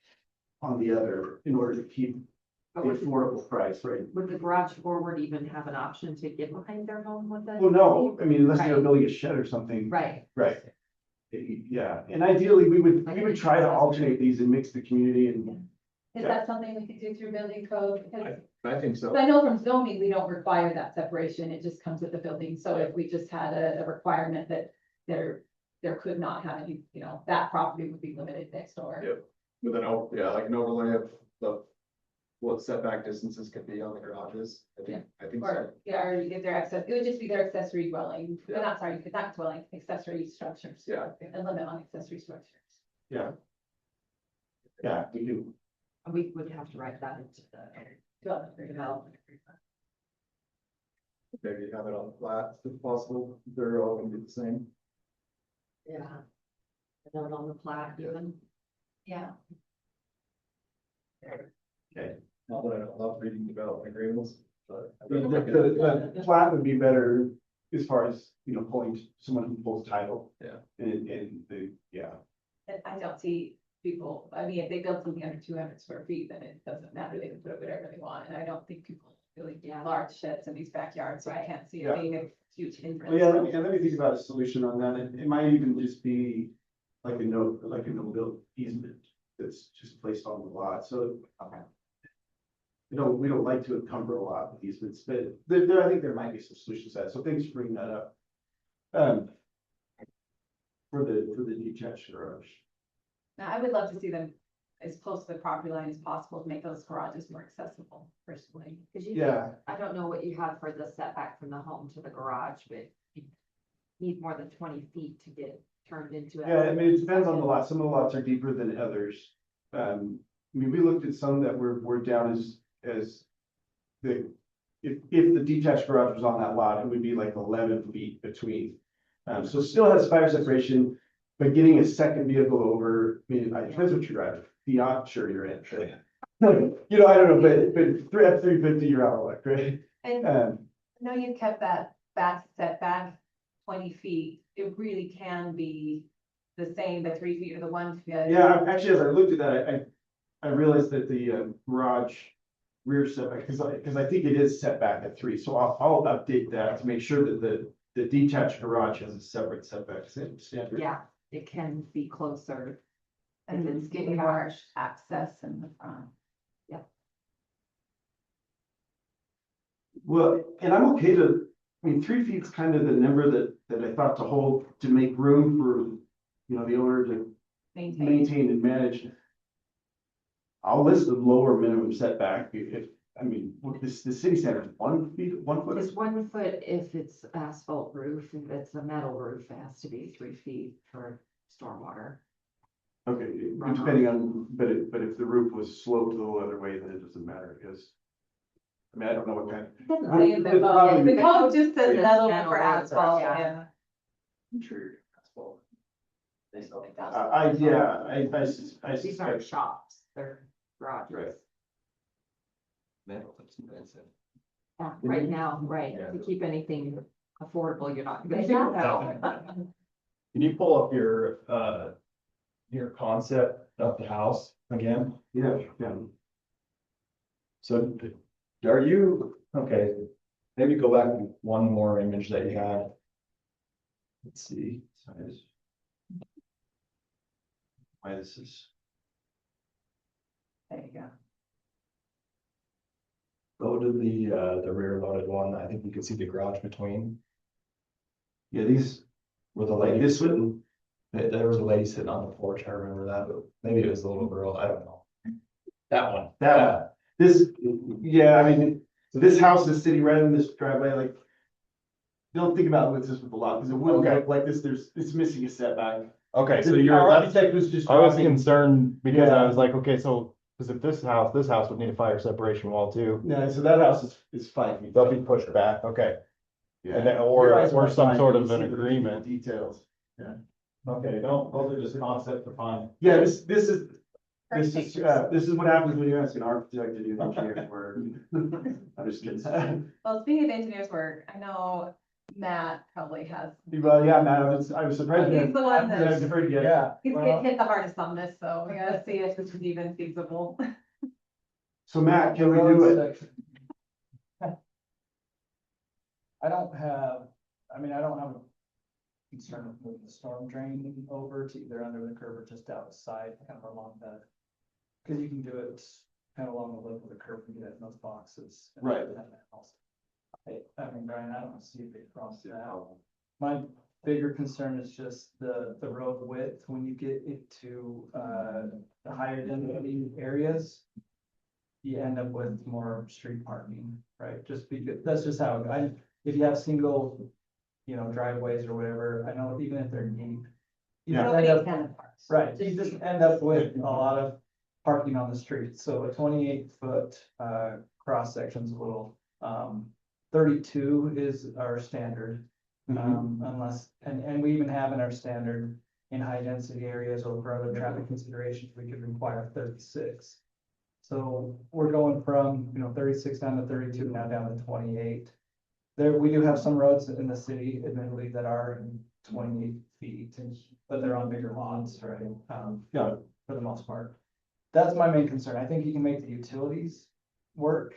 G: on the other in order to keep the
A: But would,
G: affordable price, right?
A: would the garage forward even have an option to get behind their home with it?
G: Well, no, I mean, unless they're
A: Right.
G: building a shed or something.
A: Right.
G: Right. Yeah, and ideally, we would try to alternate these and mix the community and.
B: is that something we could do through building code? Because
E: I think so.
B: I know from zoning, we don't require that separation, it just comes with the building, so if we just had a requirement that there could not have any, that property would be limited next door.
E: Yeah. With like an overlay of what setback distances could be on the garages, I think so.
B: Or, or if they're it would just be their accessory dwelling, not dwelling, accessory structures.
E: Yeah.
B: A limit on accessory structures.
G: Yeah, we do.
A: We would have to write that into the development agreement.
E: Maybe have it on flat if possible, they're all gonna be the same.
A: Yeah. A note on the plat even.
B: Yeah.
G: Okay.
E: Not that I don't love reading development agreements, but.
G: The plat would be better as far as, pulling someone who pulls title.
E: Yeah.
G: And yeah.
B: And I don't see people, I mean, if they build something under 200 square feet, then it doesn't matter, they can put up whatever they want, and I don't think people really
A: Yeah.
B: large sheds in these backyards, so I can't see it
G: Yeah.
B: being a huge hindrance.
G: Well, yeah, let me think about a solution on that, and it might even just be like a no-build easement that's just placed on the lot, so.
A: Okay.
G: We don't like to encumber a lot with easements, but I think there might be some solutions to that, so thanks for bringing that up. For the detached garage.
B: Now, I would love to see them as close to the property line as possible to make those garages more accessible personally.
A: Cause you,
G: Yeah,
A: I don't know what you have for the setback from the home to the garage, but you need more than 20 feet to get turned into.
G: yeah, I mean, it depends on the lot, some of the lots are deeper than others. I mean, we looked at some that were down as the, if the detached garage was on that lot, it would be like 11 feet between. So it still has fire separation, but getting a second vehicle over, I mean, it depends what you drive, Fiat, sure you're in. You know, I don't know, but F-350, you're out of luck, right?
B: And I know you kept that back setback 20 feet. It really can be the same, the 3 feet or the 1 feet.
G: Yeah, actually, as I looked at that, I realized that the garage rear setback, because I think it is set back at 3, so I'll update that to make sure that the detached garage has a separate setback standard.
A: Yeah, it can be closer.
B: And
A: it's
B: it's getting
A: getting
B: more
A: harsh.
B: access in the front.
G: Well, and I'm okay to, I mean, 3 feet's kind of the number that I thought to hold, to make room for, the owner to maintain and manage. I'll list the lower minimum setback if, I mean, what the city standard, 1 feet, 1 foot.
A: It's 1 foot if it's asphalt roof, if it's a metal roof, it has to be 3 feet for stormwater.
G: Okay, depending on, but if the roof was sloped the other way, then it doesn't matter, because. I mean, I don't know what kind.
B: The code just says
A: Yeah.
B: metal
A: Metal
B: for
A: roof,
B: asphalt,
A: yeah.
B: yeah.
E: I'm sure. Asphalt. They still think that's.
G: I
A: These aren't
G: suspect,
A: shops, they're garages.
G: Right.
D: Metal, that's expensive.
A: Yeah, right now, right,
D: Yeah.
A: to keep anything affordable, you're not gonna do
E: Definitely.
A: that.
I: Can you pull up your concept of the house again?
G: yeah.
I: So are you, okay, maybe go back to one more image that you had. Let's see.
G: Why this is.
B: There you go.
I: Go to the rear loaded one. I think you can see the garage between
G: Yeah, these,
I: where the lady
G: this
I: was
G: one,
I: sitting. There was a lady sitting on the porch. I remember that, but maybe it was the little girl. I don't know. That one.
G: this, yeah, I mean, so this house is sitting right in this driveway, like. Don't think about what's this with the lot, because it wouldn't
I: Okay.
G: look like this, it's missing a setback.
I: Okay, so
G: Our
I: you're, that's,
G: architect was just.
I: I was
G: dropping-
I: concerned because
G: Yeah.
I: I was like, okay, so, because if this house would need a fire separation wall too.
G: Yeah, so that house is 5 feet.
I: They'll be pushed back, okay.
G: Yeah.
I: And then,
G: Your eyes
I: or
G: are
I: some
G: fine,
I: sort
G: you
I: of an
G: see the
I: agreement.
G: Details.
I: Okay, those are just concept defined.
G: Yeah, this is what happens when you ask an architect to do engineering work. I'm just kidding.
B: Well, speaking of engineers work, I know Matt probably has,
G: Well, yeah, Matt, I was surprised.
B: he's the one
G: Yeah,
B: that,
G: deferred to you.
B: he's getting hit the hardest on this, so we gotta see if this is even feasible.
G: So Matt, can we do it?
E: I don't have a concern with moving the storm drain over to either under the curb or just outside, kind of along the. Cause you can do it kind of along the lip of the curb and get it in those boxes.
G: Right.
E: I mean, Brian, I don't see a big problem with that. My bigger concern is just the road width, when you get into, the higher density areas. You end up with more street parking, right? Just because, that's just how, if you have single, driveways or whatever, I know even if they're deep. You just end up, right, you just end up with a lot of parking on the street, so a 28-foot, cross section's a little, 32 is our standard. Unless, and we even have in our standard, in high density areas or for other traffic considerations, we could require 36. So we're going from, 36 down to 32, now down to 28. There, we do have some roads in the city, admittedly, that are 28 feet, but they're on bigger lots, right?
G: Yeah.
E: For the most part. That's my main concern. I think you can make the utilities work.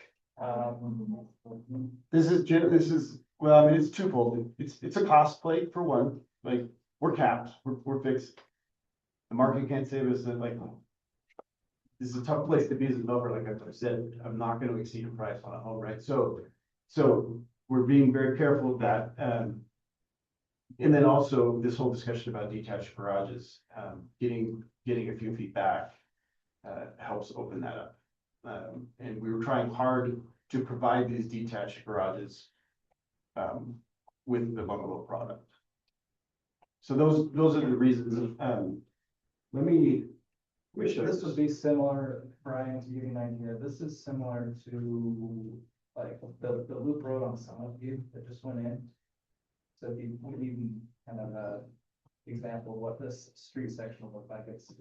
G: This is, well, I mean, it's twofold. It's a cost play for one, like, we're capped, we're fixed. The market can't save us, and like. This is a tough place to be as a developer, like I've said, I'm not gonna exceed a price on a home, right? So we're being very careful of that. And then also this whole discussion about detached garages, getting a few feet back, helps open that up. And we were trying hard to provide these detached garages, with the bungalow product. So those are the reasons, let me.
E: This would be similar, Brian, to give you an idea, this is similar to like the loop road on Summit View that just went in. So if you even kind of example of what this street section will look like, it's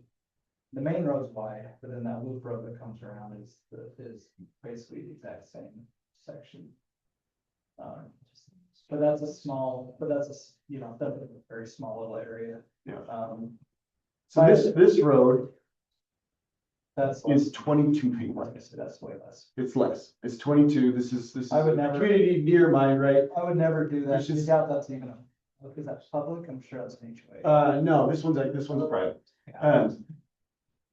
E: the main road's wide, but then that loop road that comes around is basically the exact same section. But that's a small, that's a very small little area.
G: Yeah.
E: So
G: This road
E: that's
G: is 22 feet
E: like
G: wide.
E: I said, that's way less.
G: It's less. It's 22. This is
E: I would
G: a
E: never-
G: community near mine, right?
E: I would never do that.
G: It's just-
E: You doubt that's even is that public? I'm sure that's an HOA.
G: No, this one's private.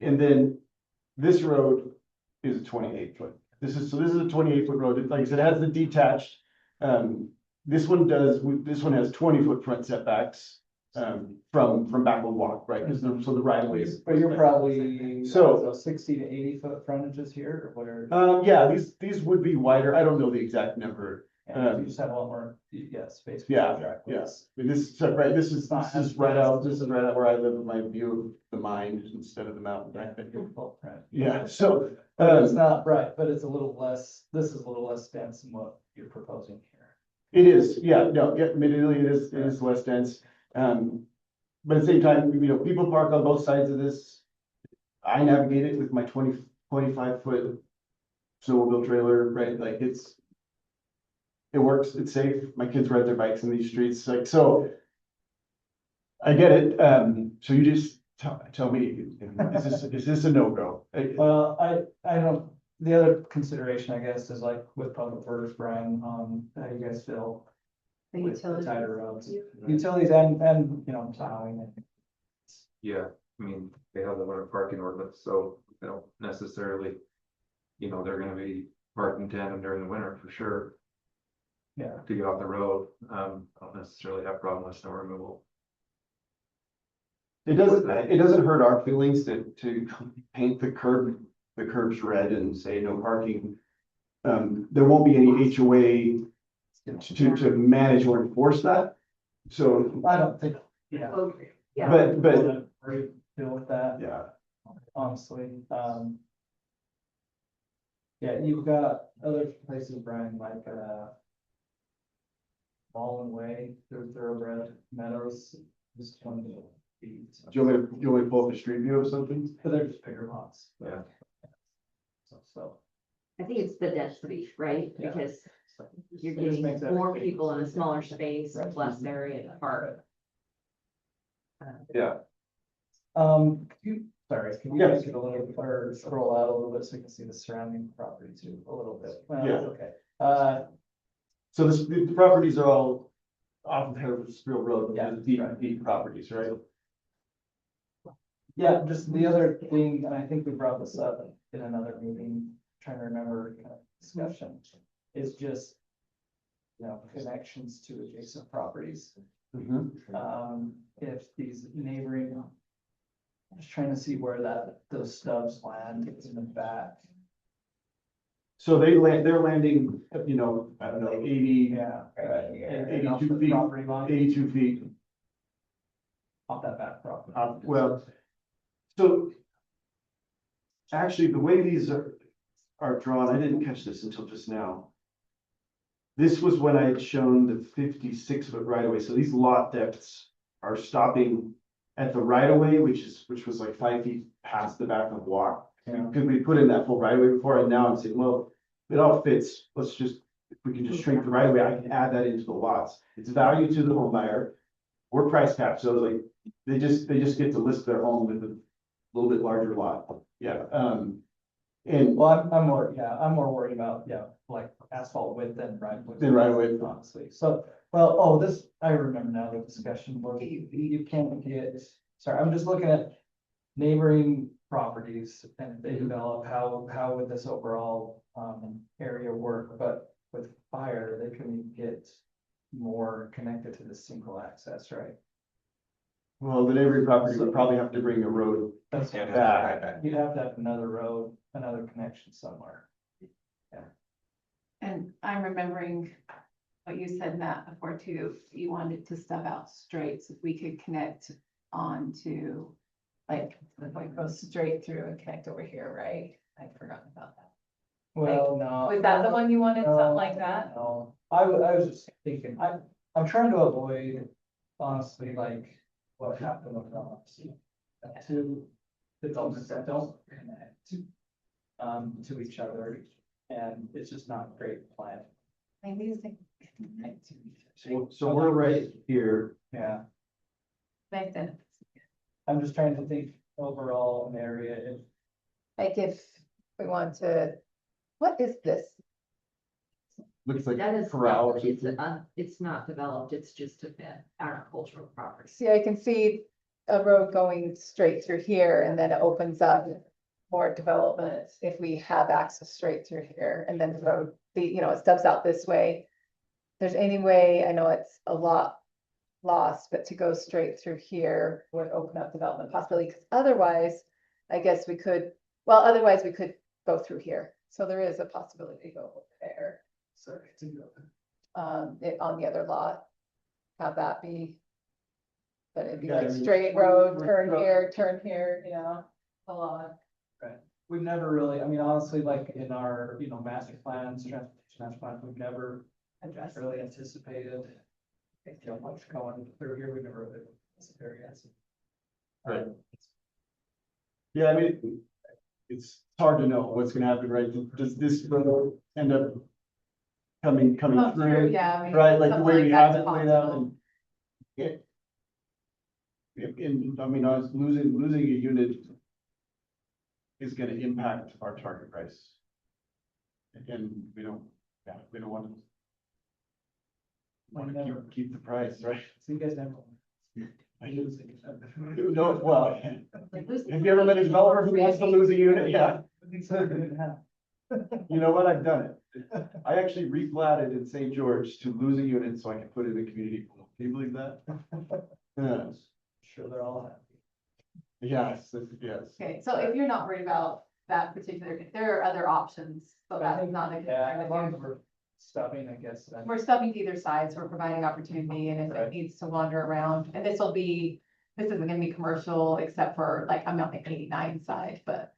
G: And then this road is a 28-foot. This is a 28-foot road. Like I said, it has the detached. This one has 20-foot front setbacks, from backward walk, right? Because so the right of way is.
E: But you're probably,
G: So-
E: 60 to 80 foot frontages here, or what are?
G: Yeah, these would be wider. I don't know the exact number.
E: You just have a lot more, space. for
G: Yeah,
E: driveways.
G: I mean, this is right out where I live with my view of the mine instead of the mountain, right?
E: Right.
G: Yeah, so,
E: But it's not, right, but it's a little less, this is a little less dense than what you're proposing here.
G: it is, yeah, no, yeah, admittedly, it is less dense. But at the same time, people park on both sides of this. I navigate it with my 25-foot snowmobile trailer, right? Like it works, it's safe. My kids ride their bikes in these streets, like, so. I get it. So you just tell me, is this a no-go?
E: Well, I don't, the other consideration, I guess, is like with public works, Brian, how you guys feel
B: The
E: with the
B: utility.
E: tighter roads, utilities and, plowing and.
D: Yeah, I mean, they have the winter parking ordinance, so they don't necessarily, they're gonna be parking tandem during the winter for sure.
E: Yeah.
D: To get off the road, don't necessarily have problem with snow removal.
G: It doesn't hurt our feelings to paint the curbs red and say no parking. There won't be any HOA to manage or enforce that. So,
E: I don't think, yeah.
A: Yeah.
G: but,
E: Deal with that,
G: yeah,
E: honestly, yeah, you've got other places, Brian, like, Ballin Way, through Thoroughbred Meadows, just 20 feet.
G: do you want me to pull up a street view of something?
E: But they're just bigger lots.
D: Yeah.
E: So.
A: I think it's the density, right?
E: Yeah.
A: Because you're
E: It just
A: getting
E: makes
A: more
E: everything-
A: people in a smaller space,
E: Right.
A: less area to park.
G: Yeah.
E: Can you
G: Yes.
E: make it a little, or scroll out a little bit so you can see the surrounding property too, a little bit? Well,
G: Yeah.
E: Okay,
G: So the properties are all off of Harrisville Road,
E: Yeah,
G: deep properties, right?
E: yeah, just the other thing, and I think we brought this up in another meeting, trying to remember kind of discussion, is just, connections to adjacent properties. If these neighboring, I'm just trying to see where those stubs land in the back.
G: So they're landing, I don't know, 80,
E: Yeah.
G: Right.
E: Off
G: 82
E: the
G: feet.
E: property line,
G: 82 feet.
E: off that back property.
G: Well, so actually, the way these are drawn, I didn't catch this until just now. This was when I had shown the 56-foot right of way. So these lot depths are stopping at the right of way, which was like 5 feet past the back of the walk.
E: Yeah.
G: Because we put in that full right of way before, and now I'm saying, well, it all fits. If we can just shrink the right of way, I can add that into the lots. It's value to the home buyer. We're price capped, so like, they just get to list their home with a little bit larger lot. Yeah, And
E: Well, I'm more worried about, like asphalt width than right.
G: Than right of way.
E: Honestly, so, well, I remember now the discussion was you can't get, sorry, I'm just looking at neighboring properties and if they develop, how would this overall, area work? But with fire, they couldn't get more connected to the single access, right?
G: well, the neighboring property would probably have to bring a road
E: That's
G: back.
E: You'd have to have another road, another connection somewhere.
B: And I'm remembering what you said, Matt, before too, you wanted to stub out straight, so if we could connect on to, like go straight through and connect over here, right? I'd forgotten about that.
E: Well, no.
B: Was that the one you wanted,
E: No,
B: something like that?
E: No, I was just thinking, I'm trying to avoid, honestly, like what happened with two developments that don't connect to each other, and it's just not a great plan.
B: Like these things connect to each other.
F: So we're right here.
E: Yeah,
B: Like then,
E: I'm just trying to think overall an area, if
B: like if we want to, what is this?
G: Looks like
A: That is,
G: corral or
A: it's,
G: something.
A: it's not developed, it's just a bit agricultural property.
B: See, I can see a road going straight through here and then it opens up more development if we have access straight through here and then the road, it stubs out this way. If there's any way, I know it's a lot lost, but to go straight through here would open up development possibility, because otherwise, I guess we could, otherwise we could go through here. So there is a possibility to go over there.
E: sorry, it's a good.
B: On the other lot, have that be. But it'd be
E: Yeah,
B: like
E: I mean,
B: straight road, turn here, a lot.
E: We've never really, I mean, honestly, like in our, master plans, transportation master plans, we've never
B: Address.
E: really anticipated. Much going through here, we never really anticipated.
G: Right. Yeah, I mean, it's hard to know what's gonna happen, right? Does this road end up coming through?
B: Yeah. I mean,
G: Right, like the way we have it
B: something
G: laid
B: like
G: out
B: that's
G: and. I mean, I was losing a unit. Is gonna impact our target price. And we don't want to. Want to keep the price, right?
E: So you guys never.
G: I use it. No, well, have you ever met a developer who wants to lose a unit? Yeah. You know what? I've done it. I actually replatted in St. George to lose a unit so I could put it in a community pool. Can you believe that? Yes.
E: Sure, they're all happy.
G: Yes, yes.
B: Okay, so if you're not worried about that particular, there are other options, so that's not a
E: Yeah,
B: concern
E: as long as
B: with you.
E: we're stopping, I guess. then-
B: We're stubbing to either side, so we're providing opportunity, and if
E: Right.
B: it needs to wander around, and this isn't gonna be commercial, except for like, I'm on the 89 side, but.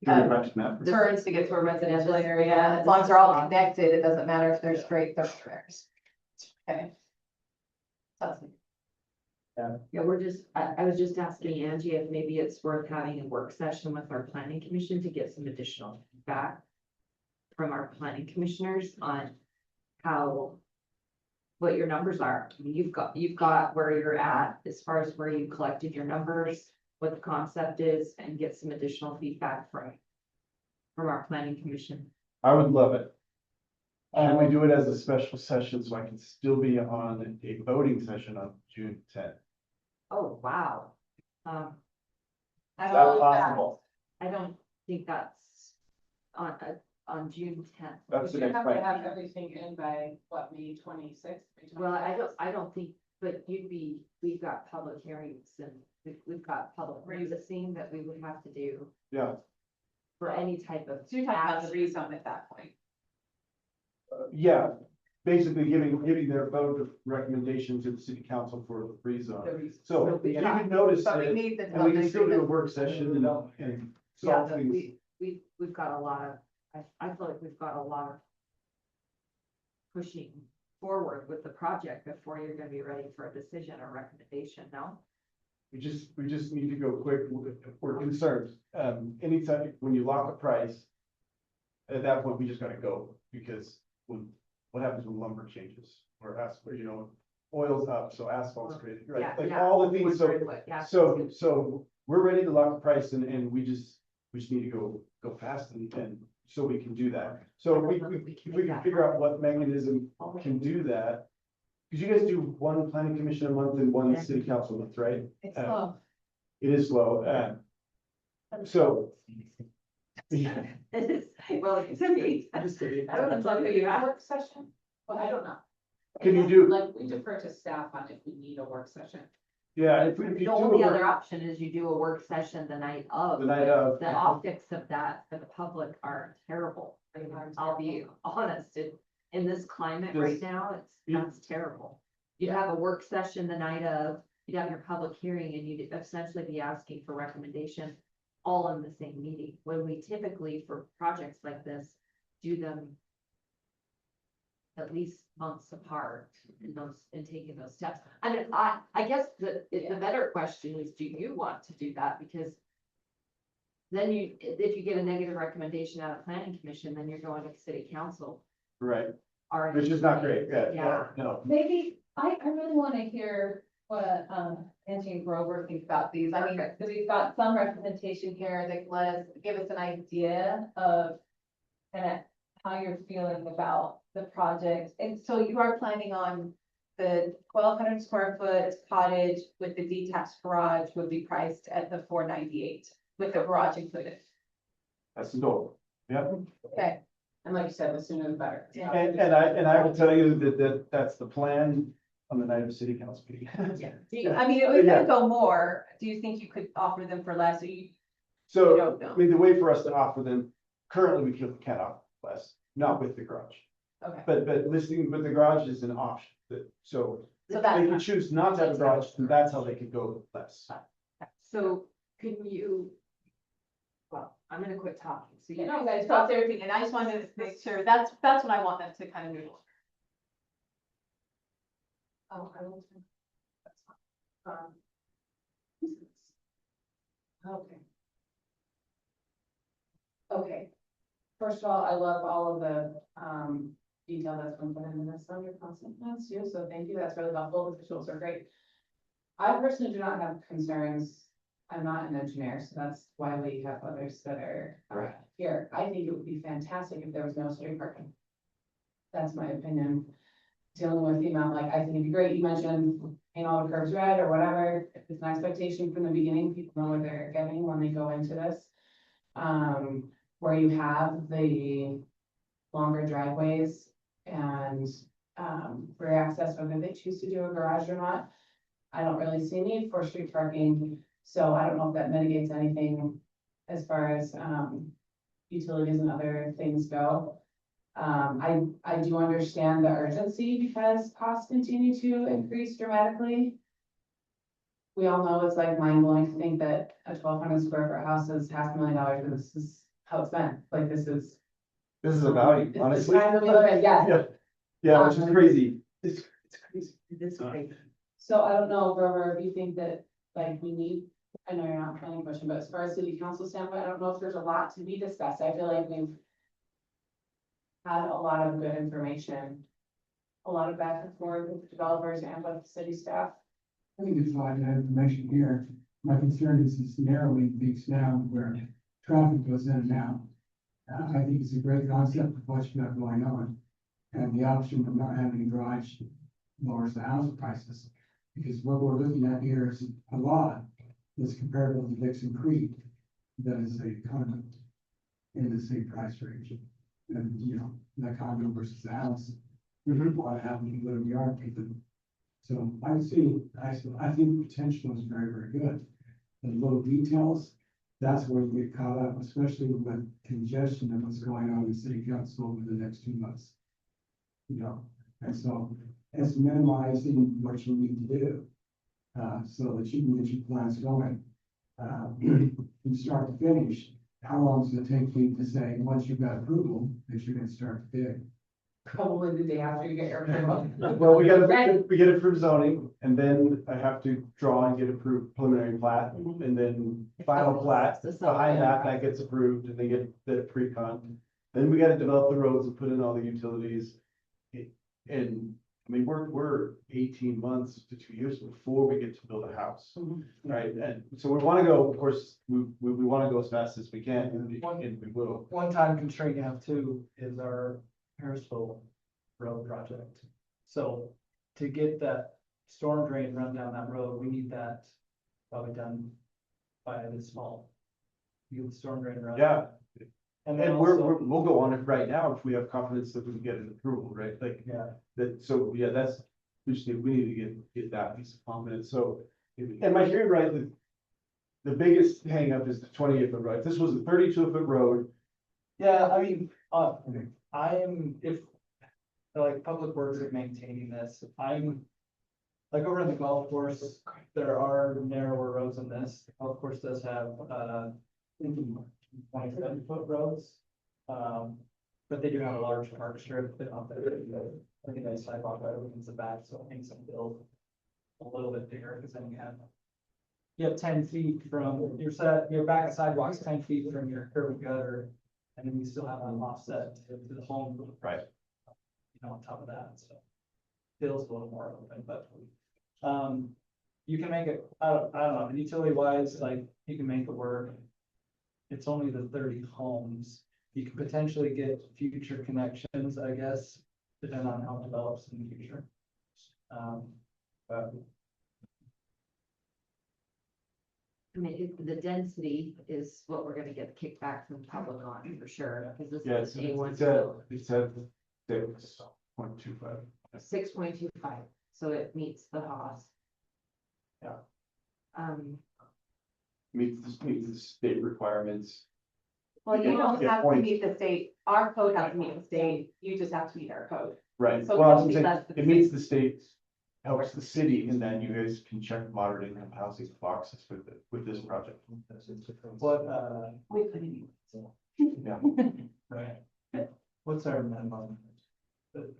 G: Very much, Matt.
B: Turns to get to a residential area, as long as they're all connected, it doesn't matter if they're straight, they're squares. Okay. That's
A: Yeah, I was just asking Angie if maybe it's worth having a work session with our planning commission to get some additional feedback from our planning commissioners on what your numbers are. I mean, you've got where you're at as far as where you collected your numbers, what the concept is, and get some additional feedback from our planning commission.
G: I would love it. And we do it as a special session, so I can still be on a voting session on June 10th.
A: Oh, wow.
B: I
E: That's
B: don't,
E: possible.
A: I don't think that's on June 10th.
G: That's the
B: you
G: next
B: have to
G: fight.
B: have everything in by, what, May 26th?
A: Well, I don't think, but we've got public hearings and we've got public releasing that we would have to do
G: Yeah,
A: for any type of.
B: So you're talking about the
A: action.
B: rezone at that point.
G: yeah, basically giving their vote of recommendation to the city council for the free
B: The
G: zone.
B: rezone.
G: So if you can notice
B: But we
G: it,
B: need the.
G: and we can still do a
B: development
G: work session and
A: Yeah,
G: solve
A: but
G: things.
A: we've got a lot of, I feel like we've got a lot of pushing forward with the project before you're gonna be ready for a decision or recommendation, no?
G: We just need to go quick. We're concerned. Anytime, when you lock a price, at that point, we just gotta go, because what happens when lumber changes? Or oil's up, so asphalt's created, right?
A: Yeah,
G: Like
A: yeah.
G: all the things,
A: Woodward, yeah.
G: so we're ready to lock the price and we just need to go go fast and so we can do that. So we can figure out what mechanism can do that. Cause you guys do one planning commission a month and one city council month, right?
B: It's slow.
G: It is slow, so.
A: Well, it's okay. I don't know,
J: Like,
A: you
J: a
A: have,
J: work session? Well, I don't know.
G: Can you do,
J: Like, we defer to staff on if we need a work session.
G: yeah, if you
A: the
G: do
A: only
G: a
A: other
G: work-
A: option is you do a work session the night of.
G: the night of.
A: The optics of that for the public are terrible. I'll be honest, in this climate right
G: Does-
A: now,
G: Yeah.
A: that's terrible. You'd have a work session the night of, you'd have your public hearing and you'd essentially be asking for recommendation all in the same meeting, when we typically for projects like this, do them at least months apart in taking those steps. I mean, I guess the better question is, do you want to do that? Because then if you get a negative recommendation out of planning commission, then you're going to the city council.
G: Right,
A: Or
G: which is not great,
A: Yeah.
G: yeah, no.
B: Maybe, I really wanna hear what, Angie and Grover think about these. I mean,
A: Perfect.
B: we've got some representation here that give us an idea of kind of how you're feeling about the project. And so you are planning on the 1,200 square foot cottage with the detached garage would be priced at the $498 with the garage included.
G: That's the goal. Yep.
B: Okay.
J: And like you said, the sooner the better.
G: And I will tell you that's the plan on the night of city council meeting.
B: I mean, it was gonna go more. Do you think you could offer them for less? Or you
G: So,
B: don't know?
G: I mean, the way for us to offer them, currently we can't offer less, not with the garage.
B: Okay.
G: But listing with the garage is an option, so
B: So
G: they
B: that's,
G: can choose not to have a garage, and that's how they could go less.
A: So can you? Well, I'm gonna quit talking, so
B: you
A: you
B: know,
A: know,
B: you guys got everything, and I just wanted to make sure, that's what I want them to kind of move.
J: Oh, I will. That's fine. Okay. Okay. First of all, I love all of the, detail that's been put into this on your content plans too, so thank you, that's really helpful, the visuals are great. I personally do not have concerns, I'm not an engineer, so that's why we have others that are here. I think it would be fantastic if there was no street parking. That's my opinion. Dealing with the amount, like, I think it'd be great, you mentioned paint all the curves red or whatever, if it's an expectation from the beginning, people know what they're getting when they go into this. Where you have the longer driveways and, rear access, whether they choose to do a garage or not. I don't really see a need for street parking, so I don't know if that mitigates anything as far as, utilities and other things go. I do understand the urgency because costs continue to increase dramatically. We all know it's like mind blowing to think that a 1,200 square foot house is $500,000, but this is how it's been, like, this is.
G: This is a value,
J: It's the
G: honestly.
J: time that we live in, yeah.
G: Yeah, which is crazy. It's crazy.
A: this great.
J: So I don't know, Grover, if you think that, like, we need, I know you're not planning question, but as far as city council standpoint, I don't know if there's a lot to be discussed. I feel like we've had a lot of good information, a lot of back and forth with developers and with city staff.
H: I think it's a lot of information here. My concern is narrowing things down where traffic goes in and out. I think it's a great concept of what you have going on. And the option of not having a garage lowers the house prices. Because what we're looking at here is a lot that's comparable to Dixon Creek. That is a condo in the same price range. And, you know, the condo versus the house. Or having to live in yard people. So I think the potential is very, very good. The little details, that's where we get caught up, especially with congestion and what's going on in city council over the next 2 months. You know, and so it's minimizing what you need to do. So that you can get your plans going. From start to finish, how long does it take you to say, once you've got approval, that you're gonna start to dig?
J: Probably the day after you get your approval.
G: Well, we get approved zoning, and then I have to draw and get approved preliminary plat, and then final plat. Behind that gets approved, and they get the pre-con. Then we gotta develop the roads and put in all the utilities. And I mean, we're 18 months to 2 years before we get to build a house, right? And so we wanna go, of course, we wanna go as fast as we can, and we will.
E: One time constraint you have too is our Harrisville road project. So to get that storm drain run down that road, we need that probably done by this fall. You storm drain run.
G: Yeah,
E: And then
G: and
E: also,
G: we'll go on it right now if we have confidence that we can get an approval, right? Like,
E: yeah,
G: that, so, yeah, that's, we need to get that piece of confidence, so. Am I hearing right that the biggest hangup is the 28-foot road? If this was a 32-foot road,
E: yeah, I mean, I am, if, like, Public Works are maintaining this, I'm. Like over in the golf course, there are narrower roads than this, the golf course does have, 27-foot roads. But they do have a large park strip, but not that, I think that sidewalk right over against the back, so it makes them build a little bit bigger, because then you have 10 feet from your back sidewalk's 10 feet from your curb and gutter, and then you still have an offset to the home.
G: Right.
E: On top of that, so feels a little more open, but, you can make it, I don't know, utility wise, like, you can make it work. It's only the 30 homes. You could potentially get future connections, I guess, depending on how it develops in the future. But
A: I mean, the density is what we're gonna get kickback from the public on for sure, because this
G: yeah,
A: is
G: it's
A: A1
G: it's at, it's at 6.25.
A: 6.25, so it meets the Haas.
E: Yeah.
G: Meets the state requirements.
B: Well, you don't
G: Yeah,
B: have to
G: point.
B: meet the state, our code has to meet the state, you just have to meet our code.
G: Right,
B: So
G: well,
B: it'll be
G: I'm
B: less
G: saying,
B: than
G: it meets the state, helps the city, and then you guys can check moderate income housing boxes with this project.
E: what,
B: We couldn't even.
G: Yeah.
E: right, what's our minimum?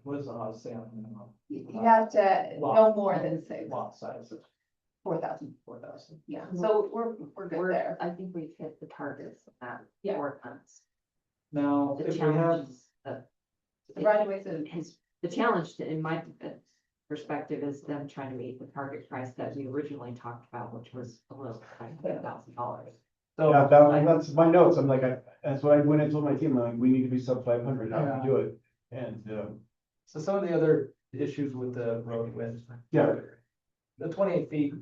E: What does the house say on minimum?
B: You have to, no more than 6,
E: Lot size.
B: 4,000. Yeah, so we're good there.
A: I think we've hit the targets of that
B: Yeah.
A: ordinance.
E: Now,
A: The
E: if we
A: challenge
E: have,
A: is,
B: The right of ways and
A: the challenge in my perspective is them trying to meet the target price that we originally talked about, which was below $5,000.
E: so.
G: Yeah, that's my notes, I'm like, that's what I went and told my team, I'm like, we need to be sub 500, how do we do it? And,
E: So some of the other issues with the road width,
G: yeah,
E: the 28 feet.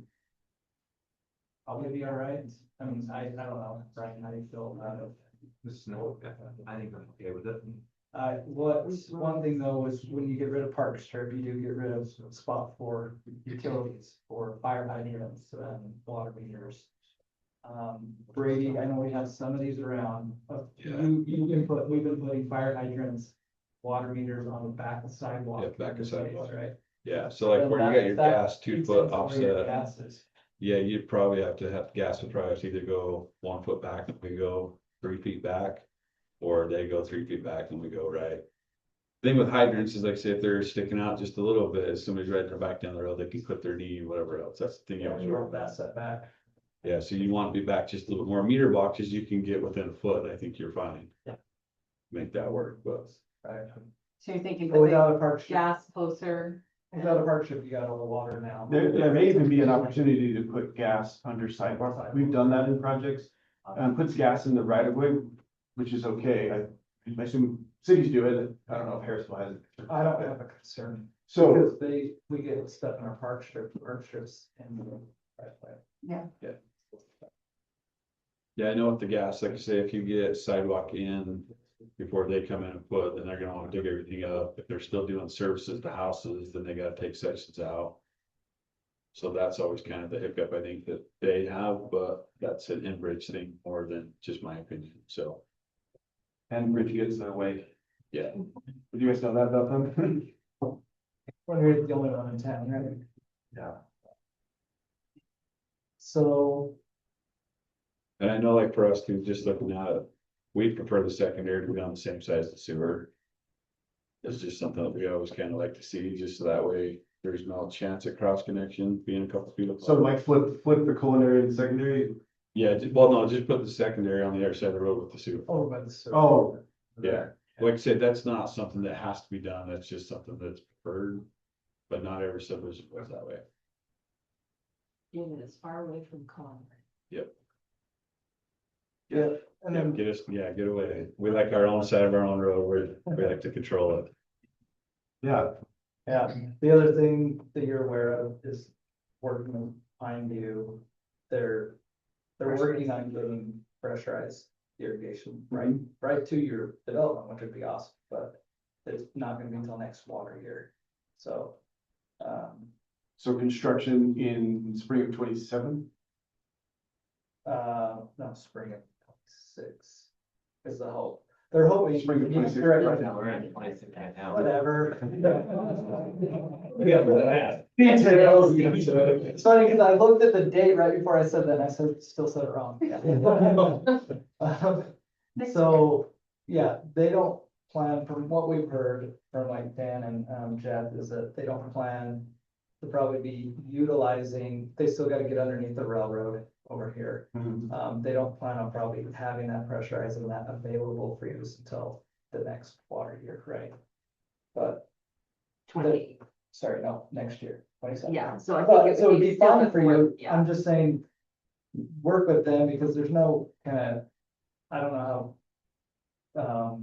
E: Probably be all right. I mean, I don't know, Brian, how do you feel about it?
D: The snow, I think I'm okay with it.
E: One thing though is when you get rid of park strip, you do get rid of spot for utilities, for fire hydrants, water meters. Brady, I know we have some of these around, we've been putting fire hydrants, water meters on the back of sidewalk.
I: Yeah, back of sidewalk.
E: Right?
I: Yeah, so like where you got your
E: That
I: gas 2
E: eats
I: foot
E: into where your
I: offset,
E: gas is.
I: yeah, you'd probably have gas would probably have to either go 1 foot back and we go 3 feet back. Or they go 3 feet back and we go right. Thing with hydrants is like, say if they're sticking out just a little bit, if somebody's riding their back down the road, they can clip their knee or whatever else, that's the thing. you
E: Yeah,
I: always
E: you
I: worry
E: roll that
I: about.
E: setback.
I: Yeah, so you want to be back just a little bit more. Meter boxes, you can get within a foot, I think you're fine.
E: Yeah.
I: Make that work, but.
E: Right.
B: so you're thinking
E: But without a park strip,
B: gas closer.
E: without a park strip, you got all the water now.
G: there may even be an opportunity to put gas under sidewalk, we've done that in projects. Puts gas in the right of way, which is okay, I assume cities do it, I don't know if Harrisville has it.
E: I don't have a concern.
G: So,
E: Because we get stuff in our park strips and.
I: Yeah, I know with the gas, like I say, if you get sidewalk in before they come in and put, then they're gonna wanna dig everything up. If they're still doing services to houses, then they gotta take sections out. So that's always kind of the hiccup I think that they have, but that's an in-bridge thing more than just my opinion, so,
G: and Rich gets their way,
I: yeah.
G: would you guys know that about them?
E: We're the only one in town, right?
G: Yeah.
E: So,
I: And I know like for us too, just looking at it, we prefer the secondary to be on the same side as the sewer. It's just something that we always kind of like to see, just so that way there's no chance of cross connection being a couple feet apart.
G: So like flip the culinary and secondary,
I: Yeah, well, no, just put the secondary on the other side of the road with the sewer.
E: over by the. sewer.
G: oh,
I: Yeah, like I said, that's not something that has to be done, that's just something that's preferred. but not every subdivision goes that way.
A: Get it as far away from Conway.
E: Yeah, and
I: Yeah,
E: then,
I: get away. We like our own side of our own road. We like to control it.
C: Yeah,
E: yeah, the other thing that you're aware of is working with Pine View. They're working on getting pressurized irrigation right to your development, which would be awesome, but it's not gonna be until next water year. So,
G: So construction in spring of 27.
E: no, spring of 26 is the hope. They're hoping.
G: Spring of 26
E: Correct.
G: right
D: Now, we're in 26 right now.
E: Whatever.
C: Details.
E: It's funny because I looked at the date right before I said that, and I still said it wrong. So, yeah, they don't plan, from what we've heard from like Dan and Jeff, is that they don't plan to probably be utilizing, they still gotta get underneath the railroad over here. They don't plan on probably having that pressurized and that available for use until the next water year, right? But,
A: 28.
E: sorry, no, next year, 27.
A: Yeah, so I
E: But,
A: think
E: so it'd be
A: still
E: fine for you,
A: before- Yeah,
E: I'm just saying, work with them, because there's no kind of, I don't know how.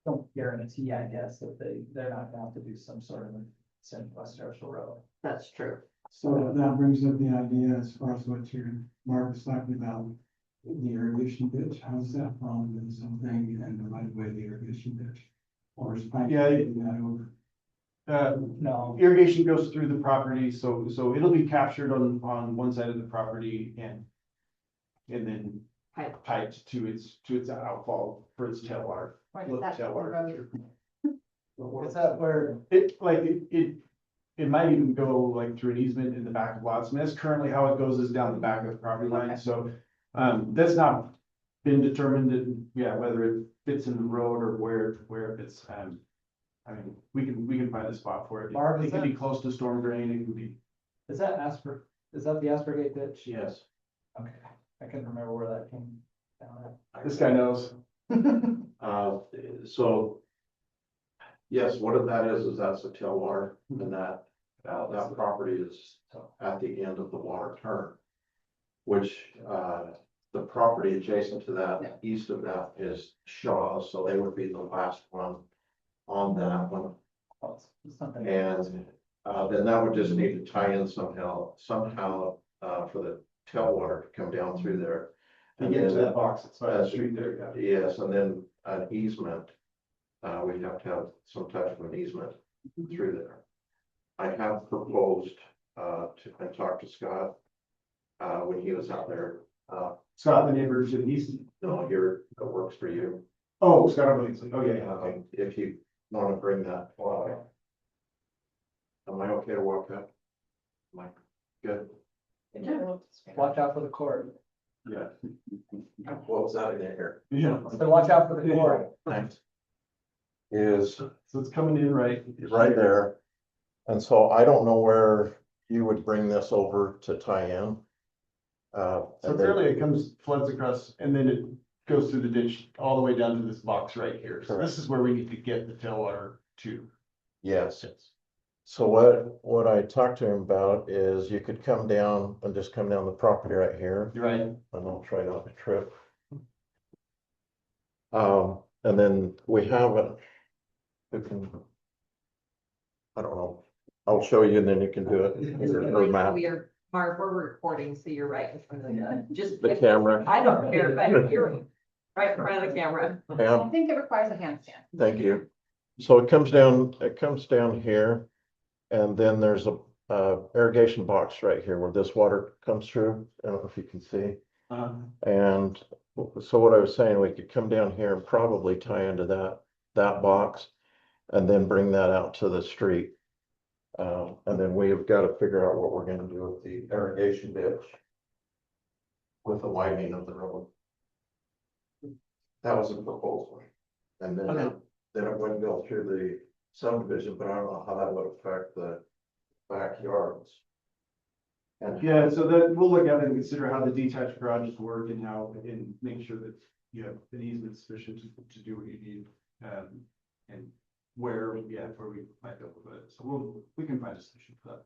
E: Don't guarantee, I guess, that they're not gonna have to do some sort of Central West Central Road.
A: that's true.
H: So that brings up the idea as far as what Mark was talking about, the irrigation ditch, how's that from and something, and the right of way of the irrigation ditch? Or is Pine
G: Yeah,
H: taking that over?
E: No,
G: Irrigation goes through the property, so it'll be captured on one side of the property and then
A: Pipe.
G: piped to its outfall for its tailwater.
J: Where does that
G: Tailwater.
E: is that where,
G: It might even go like through an easement in the back of lots. I mean, that's currently how it goes, is down the back of the property line, so. That's not been determined, and yeah, whether it fits in the road or where it fits. I mean, we can find a spot for it.
E: Barb,
G: It
E: is
G: can be
E: that-
G: close to storm drain, it can be.
E: is that is that the Aspergate ditch?
G: Yes.
E: Okay, I couldn't remember where that came down
G: This guy knows.
K: So. Yes, what that is that's the tailwater, and that property is at the end of the water turn. Which, the property adjacent to that, east of that is Shaw, so they would be the last one on that one.
E: at. It's something.
K: And, then that would just need to tie in somehow, for the tailwater to come down through there.
G: To get to that box, it's by the street there, yeah.
K: Yes, and then an easement. We'd have to have some type of an easement through there. I have proposed, and talk to Scott, when he was out there,
G: Scott, the neighbor to the east.
K: no, here, that works for you.
G: Oh, Scott, oh, yeah.
K: If you wanna bring that, am I okay to walk up? Am I good?
E: Watch out for the cord.
K: Yeah. What was that in there?
G: Yeah.
E: So watch out for the cord.
K: Thanks. Is
G: So it's coming in right.
K: right there. And so I don't know where you would bring this over to tie in.
G: So
K: And then-
G: clearly it comes, floods across, and then it goes through the ditch all the way down to this box right here. So this is where we need to get the tailwater to.
K: Yes. So what I talked to him about is you could come down and just come down the property right here,
G: You're right.
K: and I'll try not to trip. And then we have a, we can, I don't know, I'll show you and then you can do it. Or map.
A: Mark, we're recording, so you're right in front of just.
K: The camera.
A: I don't care, but you're right in front of the camera.
K: Yeah,
J: I think it requires a handstand.
K: thank you. So it comes down here. And then there's a irrigation box right here where this water comes through. I don't know if you can see. And so what I was saying, we could come down here and probably tie into that box and then bring that out to the street. And then we've got to figure out what we're gonna do with the irrigation ditch with the widening of the road. That was a proposal. And then, then it wouldn't go through the subdivision, but I don't know how that would affect the backyards. And
G: Yeah, so that, we'll look at it and consider how the detached garages work and and make sure that you have an easement sufficient to do what you need. And where we might be able to put it. So we can find a solution for that.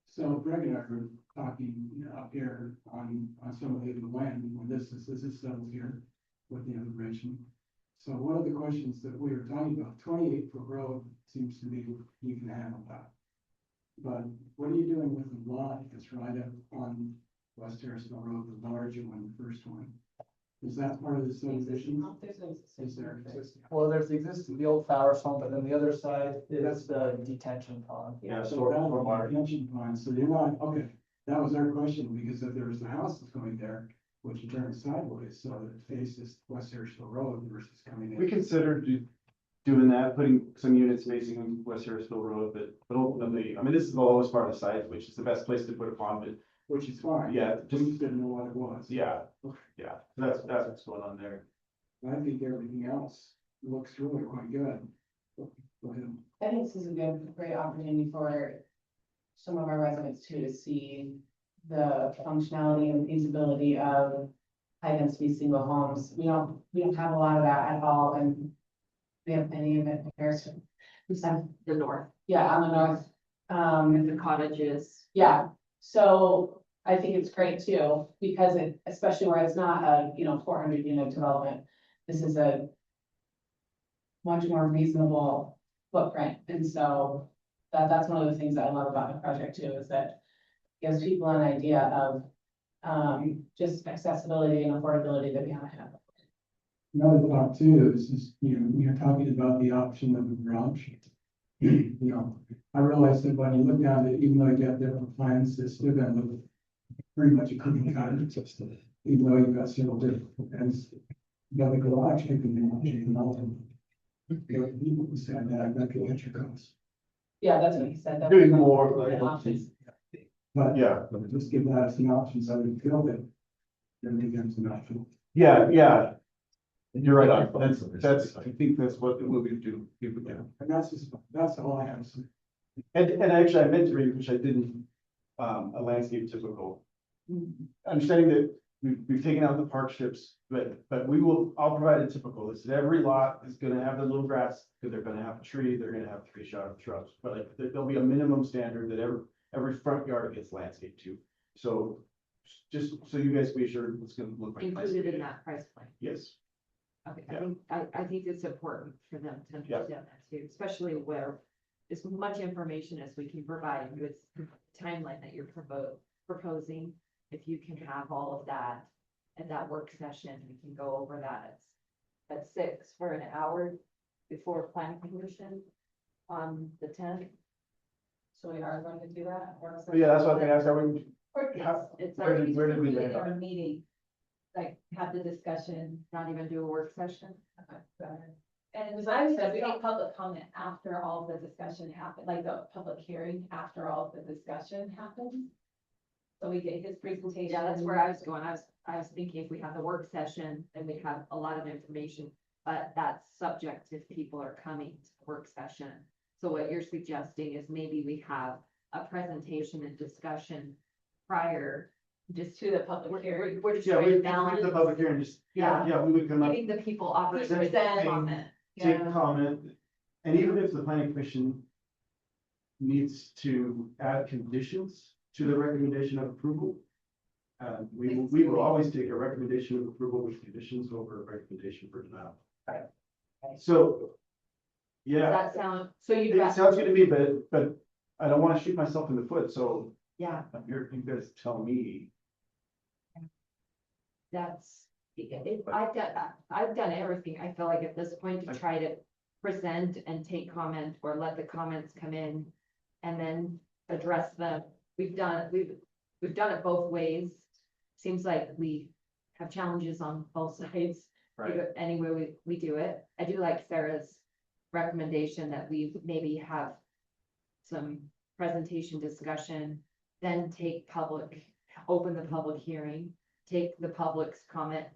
H: So Greg and I were talking, up here on some of the land, when this is settled here with the immigration. So one of the questions that we were talking about, 28-foot road seems to be, you can handle that. But what are you doing with the lot that's right up on West Harrisville Road, the larger one, the first one? Is that part of the subdivision? Is there?
E: Well, there's the existing, the old Flowers home, but then the other side is the detention pond.
G: Yeah,
H: So
G: so
H: that was detention pond, so you're not, okay, that was our question, because if there was a house that's going there, which you turn sideways, so that it faces West Harrisville Road versus coming in.
G: we considered doing that, putting some units facing West Harrisville Road, but ultimately, I mean, this is the lowest part of the site, which is the best place to put a pond, but
H: Which is fine.
G: yeah,
H: Just
G: just,
H: didn't know what it was.
G: yeah, yeah, that's what's going on there.
H: I think everything else looks really quite good. Go ahead.
J: I think this is a great opportunity for some of our residents too, to see the functionality and feasibility of high density single homes. We don't have a lot of that at all, and we have many of it in Harrison.
A: The north,
J: Yeah, on the north.
A: with the cottages.
J: Yeah, so I think it's great too, because especially where it's not a, 400 unit development, this is a much more reasonable footprint, and so that's one of the things that I love about the project too, is that it gives people an idea of just accessibility and affordability that we haven't had.
H: Another thought too is, you're talking about the option of a garage. I realize that when you look at it, even though you got different plans, it's still gonna look pretty much a cookie cutter. Even though you've got several different plans, you got the garage, you can also. People said that could get your costs.
J: Yeah, that's what he said. That's
G: Doing more,
J: the
G: like,
J: options.
H: But
G: Yeah,
H: just give that as an option, so we feel that then it becomes an option.
G: yeah. You're right on, that's, I think that's what we would do.
H: And that's all I have to say.
G: And actually, I meant to read, which I didn't, a landscape typical. Understanding that we've taken out the park strips, but I'll provide a typical. This is every lot is gonna have the little grass, because they're gonna have a tree, they're gonna have 3 shrubs. But like, there'll be a minimum standard that every front yard gets landscaped to. So just so you guys be sure it's gonna look like.
A: Included in that price point.
G: Yes,
A: Okay,
G: Yeah.
A: I think it's important for them to understand that too, especially where as much information as we can provide with the timeline that you're proposing. If you can have all of that at that work session, we can go over that at 6 for an hour before planning commission on the 10th.
J: So we are going to do that.
G: but yeah, that's what I asked, how,
A: It's
G: where
A: like
G: did we land on?
A: our meeting, like have the discussion, not even do a work session.
L: And as I said, we don't public comment after all the discussion happened, like the public hearing after all the discussion happens. So we get his presentation.
A: Yeah, that's where I was going. I was thinking if we have the work session, then we have a lot of information, but that's subject if people are coming to work session. So what you're suggesting is maybe we have a presentation and discussion prior, just
L: To the public hearing.
A: we're just
G: Yeah,
A: trying
G: we
A: to
G: the
A: balance,
G: public hearing, just, yeah, we would come up,
A: giving the people opportunity to
L: Present.
A: comment.
G: take comment, and even if the planning commission needs to add conditions to the recommendation of approval, we will always take a recommendation of approval with conditions over a recommendation for denial.
A: Right.
G: So,
A: Does
G: yeah,
A: that sound, so you'd
G: it
A: rather,
G: sounds good to me, but I don't want to shoot myself in the foot, so
A: yeah,
G: you guys tell me.
A: that's, I've done everything, I feel like at this point to try to present and take comment or let the comments come in and then address them. We've done it both ways. Seems like we have challenges on both sides. Anywhere we do it. I do like Sarah's recommendation that we maybe have some presentation discussion, then open the public hearing, take the public's comments,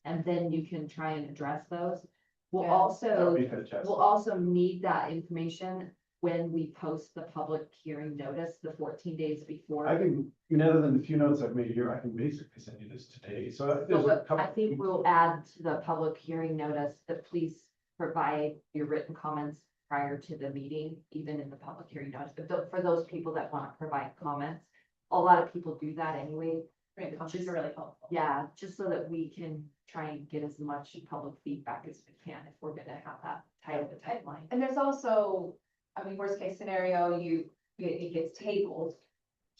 A: and then you can try and address those. We'll
J: Yeah.
A: also,
G: That'd be fantastic.
A: we'll also need that information when we post the public hearing notice, the 14 days before.
G: I can, other than the few notes I've made here, I can basically send you this today, so.
A: So
G: there's a
A: what
G: couple-
A: I think we'll add to the public hearing notice that please provide your written comments prior to the meeting, even in the public hearing notice, but for those people that want to provide comments, a lot of people do that anyway.
J: Great, comments are really helpful.
A: Yeah, just so that we can try and get as much public feedback as we can if we're gonna have that tight of a timeline.
L: And there's also, I mean, worst case scenario, it gets tabled.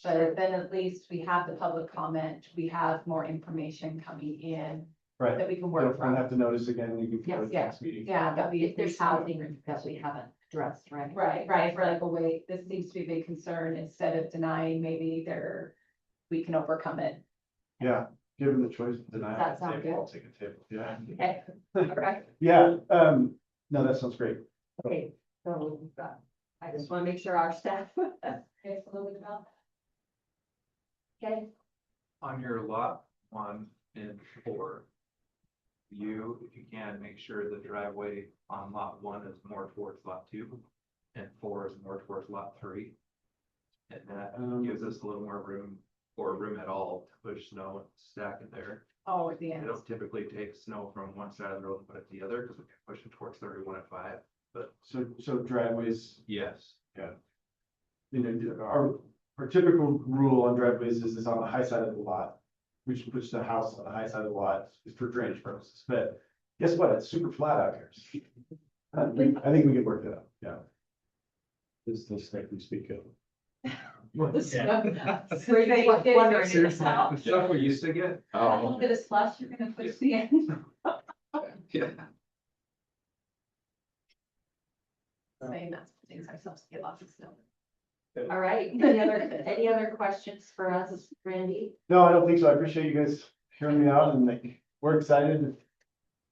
L: But then at least we have the public comment, we have more information coming in
G: Right.
L: that we can
G: We
L: work
G: don't
L: from.
G: have to notice again, you can go to the
L: Yes,
G: next meeting.
L: Yeah, that we,
A: If there's something that we haven't addressed, right?
L: right, for like, oh wait, this seems to be a big concern, instead of denying, maybe we can overcome it.
G: Yeah, given the choice to deny.
A: That
G: I'd
A: sounds
G: say I'll
A: good.
G: take a table, yeah.
A: Okay, all right,
G: Yeah, no, that sounds great.
A: okay, so, I just wanna make sure our staff.
L: Okay, so moving about.
A: Okay,
D: On your lot 1 and 4. You, if you can, make sure the driveway on lot 1 is more towards lot 2. And 4 is more towards lot 3. And that gives us a little more room, or room at all, to push snow and stack it there.
L: Oh, at the
D: We
L: end.
D: don't typically take snow from one side of the road and put it the other, because we can push it towards 31 at 5, but
G: So driveways,
D: yes.
G: you know, our typical rule on driveways is on the high side of the lot. Which puts the house on the high side of the lot is for drainage purposes, but guess what? It's super flat out here. I think we can work that out, yeah.
F: This is the stuff we speak of.
A: wondering yourself.
D: The stuff we used to get.
L: A little bit of slush, you're gonna push the end.
D: Yeah.
L: Saying that's things ourselves to get lots of snow.
A: All right, any other questions for us, Randy?
G: No, I don't think so. I appreciate you guys hearing me out and like, we're excited.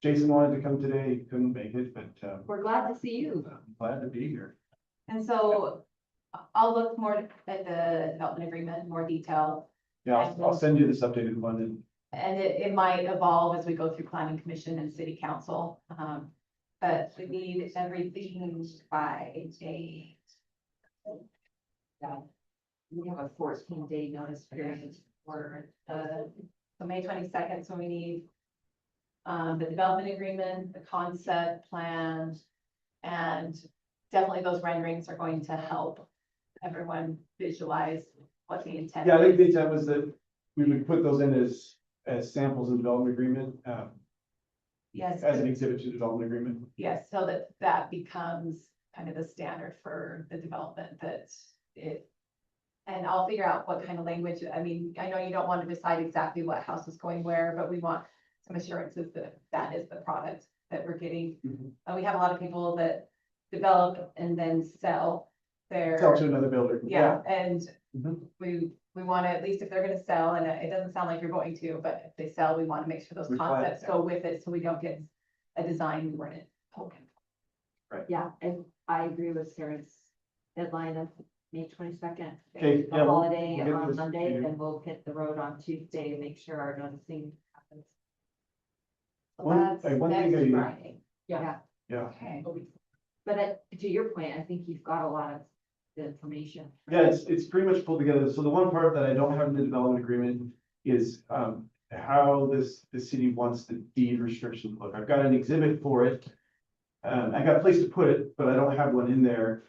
G: Jason wanted to come today, he couldn't make it, but
A: We're glad to see you.
G: I'm glad to be here.
L: And so I'll look more at the development agreement in more detail.
G: Yeah, I'll send you this updated one and
L: And it might evolve as we go through planning commission and city council. But we need everything by date.
A: Yeah. We have a 14-day notice period for,
L: So May 22nd, so we need the development agreement, the concept plan, and definitely those renderings are going to help everyone visualize what the intent
G: yeah, I think
L: is.
G: the intent was that we would put those in as samples in development agreement,
L: Yes,
G: as an exhibit to development agreement.
L: yes, so that becomes kind of the standard for the development and I'll figure out what kind of language, I mean, I know you don't want to decide exactly what house is going where, but we want some assurances that that is the product that we're getting.
G: Mhm.
L: We have a lot of people that develop and then sell their.
G: Sell to another builder.
L: Yeah, and
G: Mhm.
L: we want to, at least if they're gonna sell, and it doesn't sound like you're going to, but if they sell, we want to make sure those
G: We plan it,
L: concepts go with it, so we don't get a design we weren't poking.
A: yeah, and I agree with Sarah's deadline of May 22nd.
G: Okay,
A: The
G: yeah, we'll
A: holiday
G: get
A: on
G: this
A: Monday,
G: to you.
A: then we'll hit the road on Tuesday and make sure our noticing happens.
L: So
G: One-
L: that's
G: one thing
L: next
G: I-
L: Friday.
G: Yeah,
L: Okay.
A: But to your point, I think you've got a lot of the information.
G: yeah, it's pretty much pulled together. So the one part that I don't have in the development agreement is how the city wants the deed restriction to look. I've got an exhibit for it. I got a place to put it, but I don't have one in there.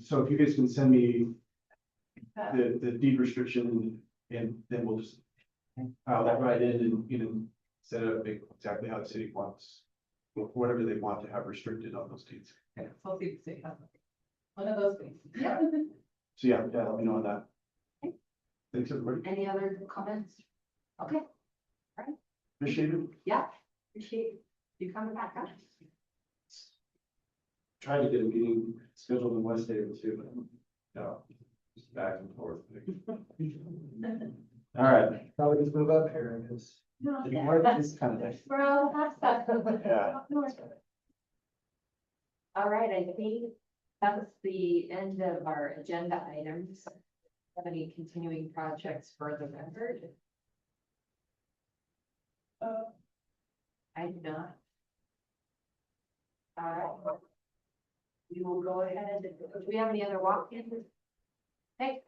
G: So if you guys can send me the deed restriction and then we'll just file that right in and, you know, set it up exactly how the city wants, whatever they want to have restricted on those deeds.
L: Okay, so we'll see, one of those things.
A: Yeah.
G: So yeah, let me know on that. Thanks, everybody.
A: Any other comments? Okay,
G: Appreciate it.
A: yeah, appreciate you coming back up.
G: Trying to get a meeting scheduled in West Haven too, but no, just back and forth. All right.
E: Probably just move up here, because
G: It's kind of nice.
A: We're all past that.
G: Yeah.
A: All right, I think that's the end of our agenda items. Have any continuing projects for the record? I do not. All right. We will go ahead. Do we have any other walk-ins? Hey,